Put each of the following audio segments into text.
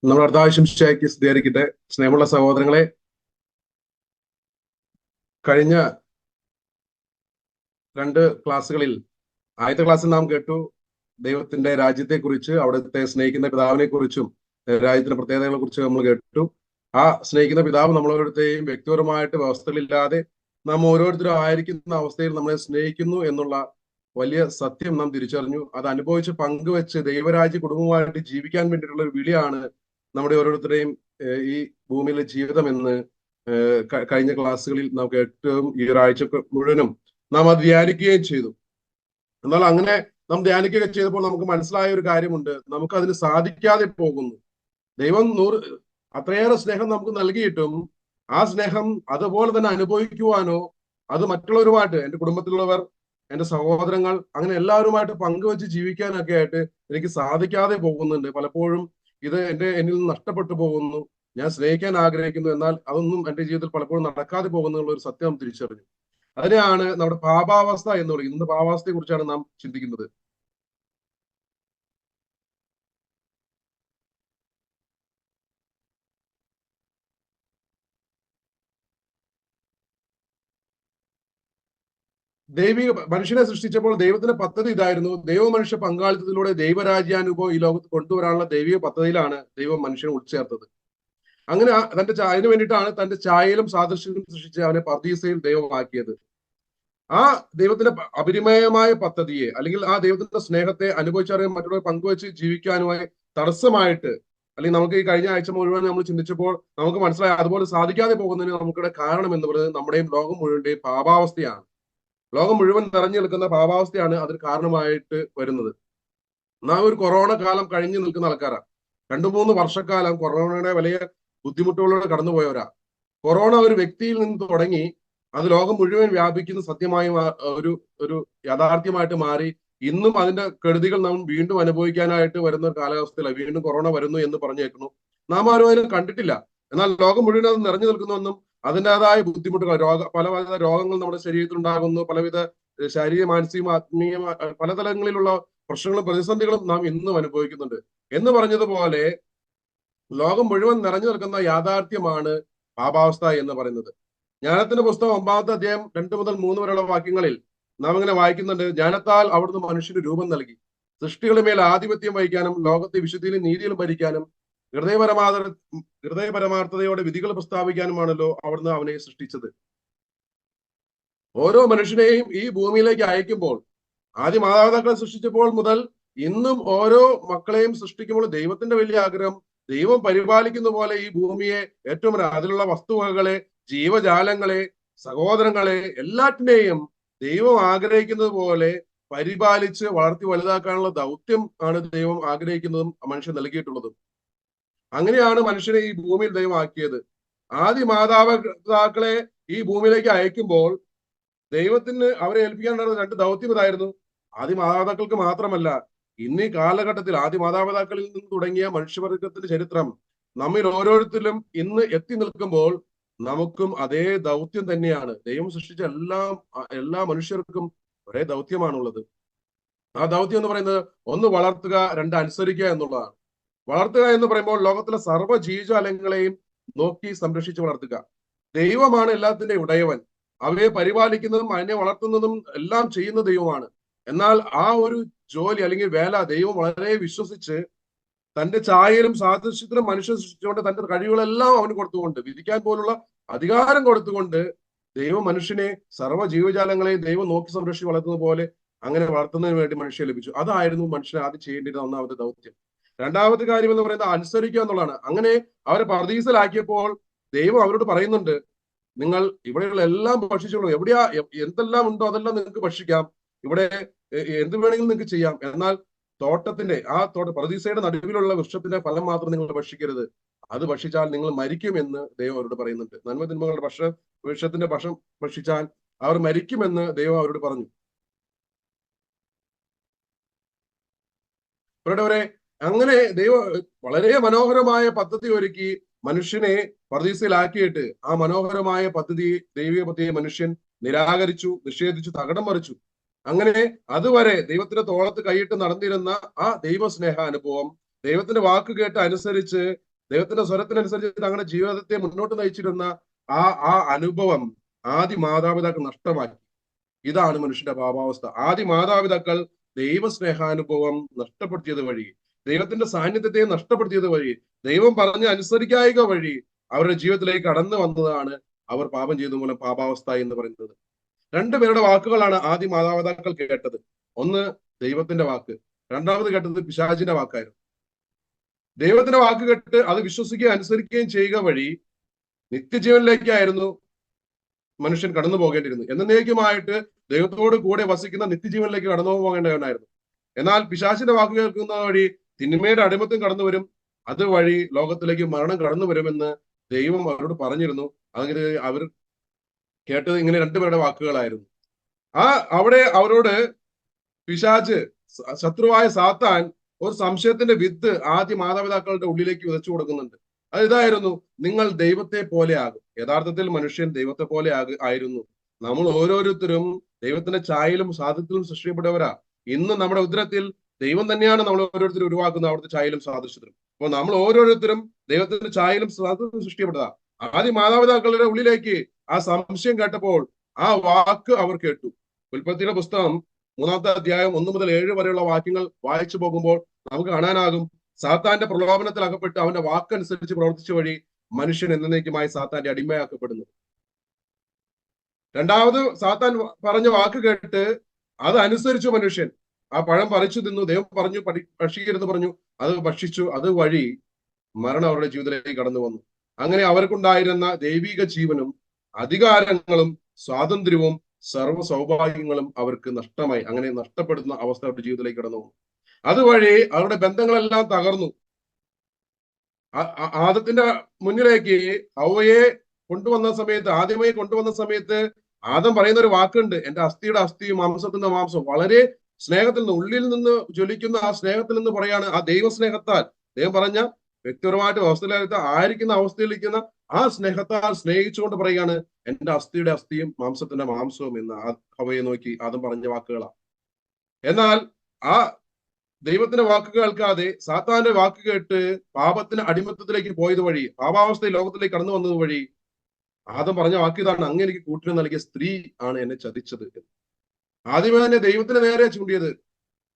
നമ്മുടെ അർദ്ധാശംസയ്ക്ക് സ്ഥിരീകരിക്കട്ടെ. സ്നേഹമുള്ള സഹോദരങ്ങളെ, കഴിഞ്ഞ 2 ക്ലാസ്സുകളിൽ ആദ്യത്തെ ക്ലാസ്സിൽ നാം കേട്ടു ദൈവത്തിന്റെ രാജ്യത്തെക്കുറിച്ച്, അവിടുത്തെ സ്നേഹിക്കുന്ന പിതാവിനെ കുറിച്ചും രാജ്യത്തിന്റെ പ്രത്യേകതകളെ കുറിച്ച് നമ്മൾ കേട്ടു. ആ സ്നേഹിക്കുന്ന പിതാവ് നമ്മളോരോരുത്തരെയും വ്യക്തിപരമായിട്ട് വ്യവസ്ഥകളില്ലാതെ നാം ഓരോരുത്തരും ആയിരിക്കുന്ന അവസ്ഥയിൽ നമ്മളെ സ്നേഹിക്കുന്നു എന്നുള്ള വലിയ സത്യം നാം തിരിച്ചറിഞ്ഞു. അത് അനുഭവിച്ച് പങ്കുവെച്ച് ദൈവരാജ്യ കുടുംബമായിട്ട് ജീവിക്കാൻ വേണ്ടിയിട്ടുള്ള ഒരു വിളിയാണ് നമ്മുടെ ഓരോരുത്തരെയും ഈ ഭൂമിയിലെ ജീവിതം എന്ന് കഴിഞ്ഞ ക്ലാസ്സുകളിൽ നാം കേട്ടും ഈ ഒരാഴ്ച മുഴുവനും നാം അത് ധ്യാനിക്കുകയും ചെയ്തു. എന്നാൽ അങ്ങനെ നാം ധ്യാനിക്കുകയൊക്കെ ചെയ്തപ്പോൾ നമുക്ക് മനസ്സിലായ ഒരു കാര്യമുണ്ട്. നമുക്ക് അതിന് സാധിക്കാതെ പോകുന്നു. ദൈവം അത്രയേറെ സ്നേഹം നമുക്ക് നൽകിയിട്ടും ആ സ്നേഹം അതുപോലെ തന്നെ അനുഭവിക്കുവാനോ അത് മറ്റുള്ളവരുമായിട്ട്, എൻ്റെ കുടുംബത്തിലുള്ളവർ, എൻ്റെ സഹോദരങ്ങൾ, അങ്ങനെ എല്ലാവരുമായിട്ട് പങ്കുവെച്ച് ജീവിക്കാനൊക്കെ ആയിട്ട് എനിക്ക് സാധിക്കാതെ പോകുന്നുണ്ട്. പലപ്പോഴും എന്നിൽ നിന്ന് നഷ്ടപ്പെട്ടു പോകുന്നു. ഞാൻ സ്നേഹിക്കാൻ ആഗ്രഹിക്കുന്നു, എന്നാൽ അതൊന്നും എൻ്റെ ജീവിതത്തിൽ പലപ്പോഴും നടക്കാതെ പോകുന്നുള്ള ഒരു സത്യം തിരിച്ചറിഞ്ഞു. അതിനെയാണ് നമ്മുടെ പാപാവസ്ഥ എന്ന് പറയുന്നത്. ഇന്ന് പാപാവസ്ഥയെ കുറിച്ചാണ് നാം ചിന്തിക്കുന്നത്. മനുഷ്യനെ സൃഷ്ടിച്ചപ്പോൾ ദൈവത്തിന്റെ പദ്ധതി ഇതായിരുന്നു. ദൈവ മനുഷ്യ പങ്കാളിത്തത്തിലൂടെ ദൈവരാജ്യാനുഭവം ഈ ലോകത്ത് കൊണ്ടുവരാനുള്ള ദൈവിക പദ്ധതിയിലാണ് ദൈവം മനുഷ്യനെ ഉൾച്ചേർത്തത്. അങ്ങനെ അതിനു വേണ്ടിയിട്ടാണ് തന്റെ ഛായയിലും സാദൃശ്യത്തിലും സൃഷ്ടിച്ച് അവനെ പർദീസയിൽ ദൈവമാക്കിയത്. ആ ദൈവത്തിന്റെ അപരിമയമായ പദ്ധതിയെ, അല്ലെങ്കിൽ ആ ദൈവത്തിന്റെ സ്നേഹത്തെ അനുഭവിച്ചറിയാൻ മറ്റുള്ളവർ പങ്കുവെച്ച് ജീവിക്കാനുമായി തടസ്സമായിട്ട്, അല്ലെങ്കിൽ നമുക്ക് ഈ കഴിഞ്ഞ ആഴ്ച മുഴുവൻ നമ്മൾ ചിന്തിച്ചപ്പോൾ നമുക്ക് മനസ്സിലായി അതുപോലെ സാധിക്കാതെ പോകുന്നതിന് നമുക്കിടെ കാരണം എന്ന് പറയുന്നത് നമ്മുടെയും ലോകം മുഴുവന്റെയും പാപാവസ്ഥയാണ്. ലോകം മുഴുവൻ നിറഞ്ഞു നിൽക്കുന്ന പാപാവസ്ഥയാണ് അതിന് കാരണമായിട്ട് വരുന്നത്. നാം ഒരു കൊറോണ കാലം കഴിഞ്ഞു നിൽക്കുന്ന ആൾക്കാരാണ്. 2-3 വർഷക്കാലം കൊറോണയുടെ വലിയ ബുദ്ധിമുട്ടുകളിലൂടെ കടന്നുപോയവരാ. കൊറോണ ഒരു വ്യക്തിയിൽ നിന്ന് തുടങ്ങി അത് ലോകം മുഴുവൻ വ്യാപിക്കുന്ന സത്യമായി ഒരു ഒരു യാഥാർത്ഥ്യമായിട്ട് മാറി. ഇന്നും അതിന്റെ കെടുതികൾ നാം വീണ്ടും അനുഭവിക്കാനായിട്ട് വരുന്ന ഒരു കാലാവസ്ഥയിലാണ്. വീണ്ടും കൊറോണ വരുന്നു എന്ന് പറഞ്ഞേക്കുന്നു. നാം ആരും അതിനെ കണ്ടിട്ടില്ല. എന്നാൽ ലോകം മുഴുവൻ അത് നിറഞ്ഞു നിൽക്കുന്നുവെന്നും അതിൻ്റെതായ ബുദ്ധിമുട്ടുകൾ, പലവിധ രോഗങ്ങൾ നമ്മുടെ ശരീരത്തിൽ ഉണ്ടാകുന്നു, പലവിധ ശാരീരിക, മാനസിക, ആത്മീയ, പലതലങ്ങളിലുള്ള പ്രശ്നങ്ങളും പ്രതിസന്ധികളും നാം ഇന്നും അനുഭവിക്കുന്നുണ്ട്. എന്ന് പറഞ്ഞതുപോലെ ലോകം മുഴുവൻ നിറഞ്ഞു നിൽക്കുന്ന യാഥാർത്ഥ്യമാണ് പാപാവസ്ഥ എന്ന് പറയുന്നത്. ജ്ഞാനത്തിന്റെ പുസ്തകം 9-ാമത്തെ അധ്യായം 2 മുതൽ 3 വരെയുള്ള വാക്യങ്ങളിൽ നാം ഇങ്ങനെ വായിക്കുന്നുണ്ട്. ജ്ഞാനത്താൽ അവിടുന്ന് മനുഷ്യന് രൂപം നൽകി, സൃഷ്ടികളുടെ മേൽ ആധിപത്യം വഹിക്കാനും ലോകത്തെ വിശുദ്ധിയിലും നീതിയിലും ഭരിക്കാനും ഹൃദയപരമാർത്ഥതയോടെ വിധികൾ പ്രസ്താവിക്കാനുമാണല്ലോ അവിടുന്ന് അവനെ സൃഷ്ടിച്ചത്. ഓരോ മനുഷ്യനെയും ഈ ഭൂമിയിലേക്ക് അയക്കുമ്പോൾ, ആദ്യ മാതാപിതാക്കളെ സൃഷ്ടിച്ചപ്പോൾ മുതൽ ഇന്നും ഓരോ മക്കളെയും സൃഷ്ടിക്കുമ്പോൾ ദൈവത്തിന്റെ വലിയ ആഗ്രഹം, ദൈവം പരിപാലിക്കുന്ന പോലെ ഈ ഭൂമിയെ, ഏറ്റവും അതിലുള്ള വസ്തുവകകളെ, ജീവജാലങ്ങളെ, സഹോദരങ്ങളെ, എല്ലാറ്റിനെയും ദൈവം ആഗ്രഹിക്കുന്നത് പോലെ പരിപാലിച്ച് വളർത്തി വലുതാക്കാനുള്ള ദൗത്യം ആണ് ദൈവം ആഗ്രഹിക്കുന്നതും മനുഷ്യൻ നൽകിയിട്ടുള്ളതും. അങ്ങനെയാണ് മനുഷ്യനെ ഈ ഭൂമിയിൽ ദൈവം ആക്കിയത്. ആദ്യ മാതാപിതാക്കളെ ഈ ഭൂമിയിലേക്ക് അയക്കുമ്പോൾ ദൈവത്തിന് അവരെ ഏൽപ്പിക്കാനുണ്ടായിരുന്ന 2 ദൗത്യം ഇതായിരുന്നു. ആദ്യ മാതാപിതാക്കൾക്ക് മാത്രമല്ല, ഇന്ന് ഈ കാലഘട്ടത്തിൽ ആദ്യ മാതാപിതാക്കളിൽ നിന്ന് തുടങ്ങിയ മനുഷ്യവർഗത്തിന്റെ ചരിത്രം നമ്മിൽ ഓരോരുത്തരും ഇന്ന് എത്തി നിൽക്കുമ്പോൾ നമുക്കും അതേ ദൗത്യം തന്നെയാണ്. ദൈവം സൃഷ്ടിച്ച എല്ലാ മനുഷ്യർക്കും ഒരേ ദൗത്യമാണുള്ളത്. ആ ദൗത്യം എന്ന് പറയുന്നത് 1 വളർത്തുക, 2 അനുസരിക്കുക എന്നുള്ളതാണ്. വളർത്തുക എന്ന് പറയുമ്പോൾ ലോകത്തിലെ സർവ്വ ജീവജാലങ്ങളെയും നോക്കി സംരക്ഷിച്ച് വളർത്തുക. ദൈവമാണ് എല്ലാത്തിന്റെയും ഉടയവൻ. അവയെ പരിപാലിക്കുന്നതും അതിനെ വളർത്തുന്നതും എല്ലാം ചെയ്യുന്ന ദൈവമാണ്. എന്നാൽ ആ ഒരു ജോലി അല്ലെങ്കിൽ വേല ദൈവം വളരെ വിശ്വസിച്ച് തന്റെ ഛായയിലും സാദൃശ്യത്തിലും മനുഷ്യൻ സൃഷ്ടിച്ചുകൊണ്ട് തന്റെ കഴിവുകളെല്ലാം അവന് കൊടുത്തുകൊണ്ട്, വിധിക്കാൻ പോലുള്ള അധികാരം കൊടുത്തുകൊണ്ട് ദൈവം മനുഷ്യനെ, സർവ്വ ജീവജാലങ്ങളെയും ദൈവം നോക്കി സംരക്ഷിച്ച് വളർത്തുന്ന പോലെ അങ്ങനെ വളർത്തുന്നതിന് വേണ്ടി മനുഷ്യനെ ലഭിച്ചു. അതായിരുന്നു മനുഷ്യൻ ആദ്യം ചെയ്യേണ്ടിയിരുന്ന 1-ാമത്തെ ദൗത്യം. 2-ാമത്തെ കാര്യം എന്ന് പറയുന്നത് അനുസരിക്കുക എന്നുള്ളതാണ്. അങ്ങനെ അവരെ പർദീസയിലാക്കിയപ്പോൾ ദൈവം അവരോട് പറയുന്നുണ്ട്, നിങ്ങൾ ഇവിടെയുള്ള എല്ലാം ഭക്ഷിച്ചോളൂ, എന്തെല്ലാം ഉണ്ടോ അതെല്ലാം നിങ്ങൾക്ക് ഭക്ഷിക്കാം, ഇവിടെ എന്ത് വേണമെങ്കിലും നിങ്ങൾക്ക് ചെയ്യാം, എന്നാൽ പർദീസയുടെ നടുവിലുള്ള വൃക്ഷത്തിന്റെ ഫലം മാത്രം നിങ്ങൾ ഭക്ഷിക്കരുത്, അത് ഭക്ഷിച്ചാൽ നിങ്ങൾ മരിക്കുമെന്ന് ദൈവം അവരോട് പറയുന്നുണ്ട്. നന്മതിന്മകളുടെ വൃക്ഷത്തിന്റെ ഭക്ഷണം ഭക്ഷിച്ചാൽ അവർ മരിക്കുമെന്ന് ദൈവം അവരോട് പറഞ്ഞു. അവരുടെ അങ്ങനെ ദൈവം വളരെ മനോഹരമായ പദ്ധതി ഒരുക്കി മനുഷ്യനെ പർദീസയിലാക്കിയിട്ട് ആ മനോഹരമായ ദൈവിക പദ്ധതിയെ മനുഷ്യൻ നിരാകരിച്ചു, നിഷേധിച്ചു, തകിടം മറിച്ചു. അങ്ങനെ അതുവരെ ദൈവത്തിന്റെ തോളത്ത് കൈയിട്ട് നടന്നിരുന്ന ആ ദൈവ സ്നേഹ അനുഭവം, ദൈവത്തിന്റെ വാക്ക് കേട്ട് അനുസരിച്ച് ദൈവത്തിന്റെ സ്വരത്തിനനുസരിച്ച് തങ്ങളുടെ ജീവിതത്തെ മുന്നോട്ട് നയിച്ചിരുന്ന ആ ആ അനുഭവം ആദ്യ മാതാപിതാക്കൾ നഷ്ടമാക്കി. ഇതാണ് മനുഷ്യന്റെ പാപാവസ്ഥ. ആദ്യ മാതാപിതാക്കൾ ദൈവസ്നേഹാനുഭവം നഷ്ടപ്പെടുത്തിയത് വഴി, ദൈവത്തിന്റെ സാന്നിധ്യത്തെ നഷ്ടപ്പെടുത്തിയത് വഴി, ദൈവം പറഞ്ഞ് അനുസരിക്കായിക വഴി അവരുടെ ജീവിതത്തിലേക്ക് കടന്നു വന്നതാണ് അവർ പാപം ചെയ്ത മൂലം പാപാവസ്ഥ എന്ന് പറയുന്നത്. രണ്ടുപേരുടെ വാക്കുകളാണ് ആദ്യ മാതാപിതാക്കൾ കേട്ടത്. ഒന്ന് ദൈവത്തിന്റെ വാക്ക്, രണ്ടാമത് കേട്ടത് പിശാചിന്റെ വാക്കായിരുന്നു. ദൈവത്തിന്റെ വാക്ക് കേട്ട് അത് വിശ്വസിക്കുകയും അനുസരിക്കുകയും ചെയ്യുക വഴി നിത്യജീവനിലേക്കായിരുന്നു മനുഷ്യൻ കടന്നു പോകേണ്ടിയിരുന്നു. എന്നേക്കുമായിട്ട് ദൈവത്തോട് കൂടെ വസിക്കുന്ന നിത്യജീവനിലേക്ക് കടന്നു പോകേണ്ടവനായിരുന്നു. എന്നാൽ പിശാചിന്റെ വാക്ക് കേൾക്കുന്ന വഴി തിന്മയുടെ അടിമത്തം കടന്നു വരും, അതുവഴി ലോകത്തിലേക്ക് മരണം കടന്നു വരുമെന്ന് ദൈവം അവരോട് പറഞ്ഞിരുന്നു. അങ്ങനെ അവർ കേട്ടത് ഇങ്ങനെ രണ്ടുപേരുടെ വാക്കുകളായിരുന്നു. അവിടെ അവരോട് പിശാച്, ശത്രുവായ സാത്താൻ, ഒരു സംശയത്തിന്റെ വിത്ത് ആദ്യ മാതാപിതാക്കളുടെ ഉള്ളിലേക്ക് വിതച്ചു കൊടുക്കുന്നുണ്ട്. അത് ഇതായിരുന്നു: നിങ്ങൾ ദൈവത്തെ പോലെ ആകും. യഥാർത്ഥത്തിൽ മനുഷ്യൻ ദൈവത്തെ പോലെ ആയിരുന്നു. നമ്മൾ ഓരോരുത്തരും ദൈവത്തിന്റെ ഛായയിലും സാദൃശ്യത്തിലും സൃഷ്ടിക്കപ്പെട്ടവരാ. ഇന്ന് നമ്മുടെ ഉദരത്തിൽ ദൈവം തന്നെയാണ് നമ്മൾ ഓരോരുത്തരും ഉരുവാക്കുന്നത്, അവിടുത്തെ ഛായയിലും സാദൃശ്യത്തിലും. അപ്പൊ നമ്മൾ ഓരോരുത്തരും ദൈവത്തിന്റെ ഛായയിലും സാദൃശ്യത്തിലും സൃഷ്ടിക്കപ്പെട്ടതാ. ആദ്യ മാതാപിതാക്കളുടെ ഉള്ളിലേക്ക് ആ സംശയം കേട്ടപ്പോൾ ആ വാക്ക് അവർ കേട്ടു. ഉൽപ്പത്തിയുടെ പുസ്തകം 3-ാമത്തെ അധ്യായം 1 മുതൽ 7 വരെയുള്ള വാക്യങ്ങൾ വായിച്ചു പോകുമ്പോൾ നമുക്ക് കാണാനാകും, സാത്താന്റെ പ്രലോഭനത്തിൽ അകപ്പെട്ട് അവന്റെ വാക്കനുസരിച്ച് പ്രവർത്തിച്ച വഴി മനുഷ്യൻ എന്നേക്കുമായി സാത്താന്റെ അടിമയാക്കപ്പെടുന്നു. രണ്ടാമത് സാത്താൻ പറഞ്ഞ വാക്ക് കേട്ട് അത് അനുസരിച്ചു മനുഷ്യൻ. ആ പഴം പറിച്ചു തിന്നു. ദൈവം പറഞ്ഞു ഭക്ഷിക്കരുത് പറഞ്ഞു, അത് ഭക്ഷിച്ചു. അത് വഴി മരണം അവരുടെ ജീവിതത്തിലേക്ക് കടന്നു വന്നു. അങ്ങനെ അവർക്കുണ്ടായിരുന്ന ദൈവിക ജീവനും അധികാരങ്ങളും സ്വാതന്ത്ര്യവും സർവ്വ സൗഭാഗ്യങ്ങളും അവർക്ക് നഷ്ടമായി. അങ്ങനെ നഷ്ടപ്പെടുന്ന അവസ്ഥ അവരുടെ ജീവിതത്തിലേക്ക് കടന്നു വന്നു. അതുവഴി അവരുടെ ബന്ധങ്ങളെല്ലാം തകർന്നു. ആദത്തിന്റെ മുന്നിലേക്ക് ഹവ്വയെ കൊണ്ടുവന്ന സമയത്ത്, ആദ്യമായി കൊണ്ടുവന്ന സമയത്ത് ആദം പറയുന്ന ഒരു വാക്കുണ്ട്: എന്റെ അസ്ഥിയുടെ അസ്ഥിയും മാംസത്തിന്റെ മാംസം. വളരെ സ്നേഹത്തിൽ നിന്ന്, ഉള്ളിൽ നിന്ന് ജ്വലിക്കുന്ന ആ സ്നേഹത്തിൽ നിന്ന് പറയാണ്, ആ ദൈവസ്നേഹത്താൽ, ദൈവം പറഞ്ഞ വ്യക്തിപരമായിട്ട് അവസ്ഥയിലായിട്ട് ആയിരിക്കുന്ന അവസ്ഥയിലിരിക്കുന്ന ആ സ്നേഹത്താൽ സ്നേഹിച്ചുകൊണ്ട് പറയുകയാണ്, എന്റെ അസ്ഥിയുടെ അസ്ഥിയും മാംസത്തിന്റെ മാംസവും എന്ന് ഹവ്വയെ നോക്കി ആദം പറഞ്ഞ വാക്കുകളാണ്. എന്നാൽ ആ ദൈവത്തിന്റെ വാക്ക് കേൾക്കാതെ സാത്താന്റെ വാക്ക് കേട്ട് പാപത്തിന് അടിമത്തത്തിലേക്ക് പോയത് വഴി, പാപാവസ്ഥയിൽ ലോകത്തിലേക്ക് കടന്നു വന്നത് വഴി ആദം പറഞ്ഞ വാക്ക് ഇതാണ്: അങ്ങ് എനിക്ക് കൂട്ടിന് നൽകിയ സ്ത്രീ ആണ് എന്നെ ചതിച്ചത്. ആദ്യമേ തന്നെ ദൈവത്തിന് നേരെ ചൂണ്ടിയത്,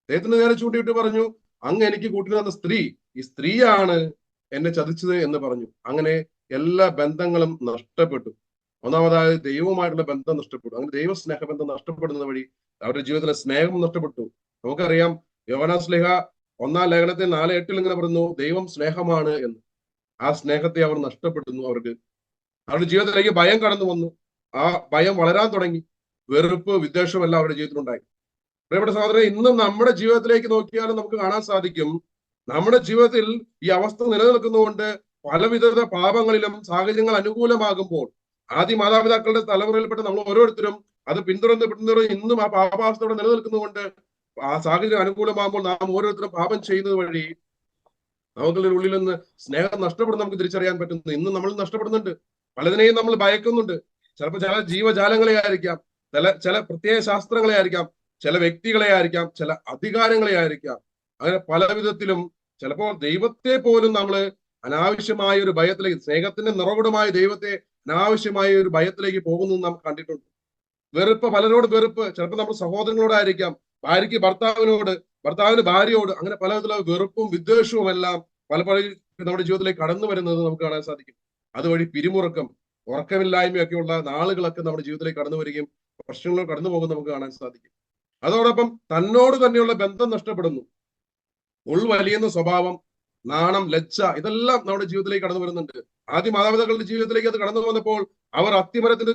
ദൈവത്തിന് നേരെ ചൂണ്ടിയിട്ട് പറഞ്ഞു, അങ്ങ് എനിക്ക് കൂട്ടിന് തന്ന സ്ത്രീ, ഈ സ്ത്രീയാണ് എന്നെ ചതിച്ചത് എന്ന് പറഞ്ഞു. അങ്ങനെ എല്ലാ ബന്ധങ്ങളും നഷ്ടപ്പെട്ടു. ഒന്നാമതായത് ദൈവവുമായിട്ടുള്ള ബന്ധം നഷ്ടപ്പെട്ടു. അങ്ങനെ ദൈവസ്നേഹബന്ധം നഷ്ടപ്പെടുന്നത് വഴി അവരുടെ ജീവിതത്തിലെ സ്നേഹം നഷ്ടപ്പെട്ടു. നമുക്കറിയാം, യോഹന്നാൻ ശ്ലീഹ 1-ാം ലേഖനത്തിൽ 4:8 ഇങ്ങനെ പറയുന്നു, ദൈവം സ്നേഹമാണ് എന്ന്. ആ സ്നേഹത്തെ അവർ നഷ്ടപ്പെടുന്നു. അവരുടെ ജീവിതത്തിലേക്ക് ഭയം കടന്നു വന്നു. ആ ഭയം വളരാൻ തുടങ്ങി. വെറുപ്പ്, വിദ്വേഷം എല്ലാം അവരുടെ ജീവിതത്തിലുണ്ടായി. പ്രിയപ്പെട്ട സഹോദരൻ, ഇന്നും നമ്മുടെ ജീവിതത്തിലേക്ക് നോക്കിയാലും നമുക്ക് കാണാൻ സാധിക്കും, നമ്മുടെ ജീവിതത്തിൽ ഈ അവസ്ഥ നിലനിൽക്കുന്നതുകൊണ്ട് പലവിധ പാപങ്ങളിലും സാഹചര്യങ്ങൾ അനുകൂലമാകുമ്പോൾ ആദ്യ മാതാപിതാക്കളുടെ തലമുറയിൽപ്പെട്ട നമ്മൾ ഓരോരുത്തരും അത് പിന്തുടർന്ന് ഇന്നും ആ പാപാവസ്ഥയോടെ നിലനിൽക്കുന്നതുകൊണ്ട് ആ സാഹചര്യം അനുകൂലമാകുമ്പോൾ നാം ഓരോരുത്തരും പാപം ചെയ്യുന്നത് വഴി നമുക്കുള്ള ഉള്ളിൽ നിന്ന് സ്നേഹം നഷ്ടപ്പെടുന്ന നമുക്ക് തിരിച്ചറിയാൻ പറ്റുന്നു. ഇന്ന് നമ്മൾ നഷ്ടപ്പെടുന്നുണ്ട്. പലതിനെയും നമ്മൾ ഭയക്കുന്നുണ്ട്. ചിലപ്പോൾ ചില ജീവജാലങ്ങളെ ആയിരിക്കാം, ചില പ്രത്യേക ശാസ്ത്രങ്ങളെ ആയിരിക്കാം, ചില വ്യക്തികളെ ആയിരിക്കാം, ചില അധികാരങ്ങളെ ആയിരിക്കാം. അങ്ങനെ പല വിധത്തിലും ചിലപ്പോൾ ദൈവത്തെ പോലും നമ്മൾ അനാവശ്യമായ ഒരു ഭയത്തിലേക്ക്, സ്നേഹത്തിന്റെ നിറകുടമായ ദൈവത്തെ അനാവശ്യമായ ഒരു ഭയത്തിലേക്ക് പോകുന്നത് നാം കണ്ടിട്ടുണ്ട്. വെറുപ്പ്, പലരോട് വെറുപ്പ്, ചിലപ്പോൾ നമ്മുടെ സഹോദരങ്ങളോടായിരിക്കാം, ഭാര്യയ്ക്ക് ഭർത്താവിനോട്, ഭർത്താവിന് ഭാര്യയോട്, അങ്ങനെ പല വിധത്തിലുള്ള വെറുപ്പും വിദ്വേഷവും എല്ലാം പലപ്പോഴും നമ്മുടെ ജീവിതത്തിലേക്ക് കടന്നു വരുന്നത് നമുക്ക് കാണാൻ സാധിക്കും. അതുവഴി പിരിമുറുക്കം, ഉറക്കമില്ലായ്മയൊക്കെയുള്ള നാളുകളൊക്കെ നമ്മുടെ ജീവിതത്തിലേക്ക് കടന്നു വരികയും പ്രശ്നങ്ങൾ കടന്നു പോകുന്നത് നമുക്ക് കാണാൻ സാധിക്കും. അതോടൊപ്പം തന്നോട് തന്നെയുള്ള ബന്ധം നഷ്ടപ്പെടുന്നു. ഉൾവലിയുന്ന സ്വഭാവം, നാണം, ലജ്ജ, ഇതെല്ലാം നമ്മുടെ ജീവിതത്തിലേക്ക് കടന്നു വരുന്നുണ്ട്. ആദ്യ മാതാപിതാക്കളുടെ ജീവിതത്തിലേക്ക് അത് കടന്നു വന്നപ്പോൾ അവർ അത്തിമരത്തിന്റെ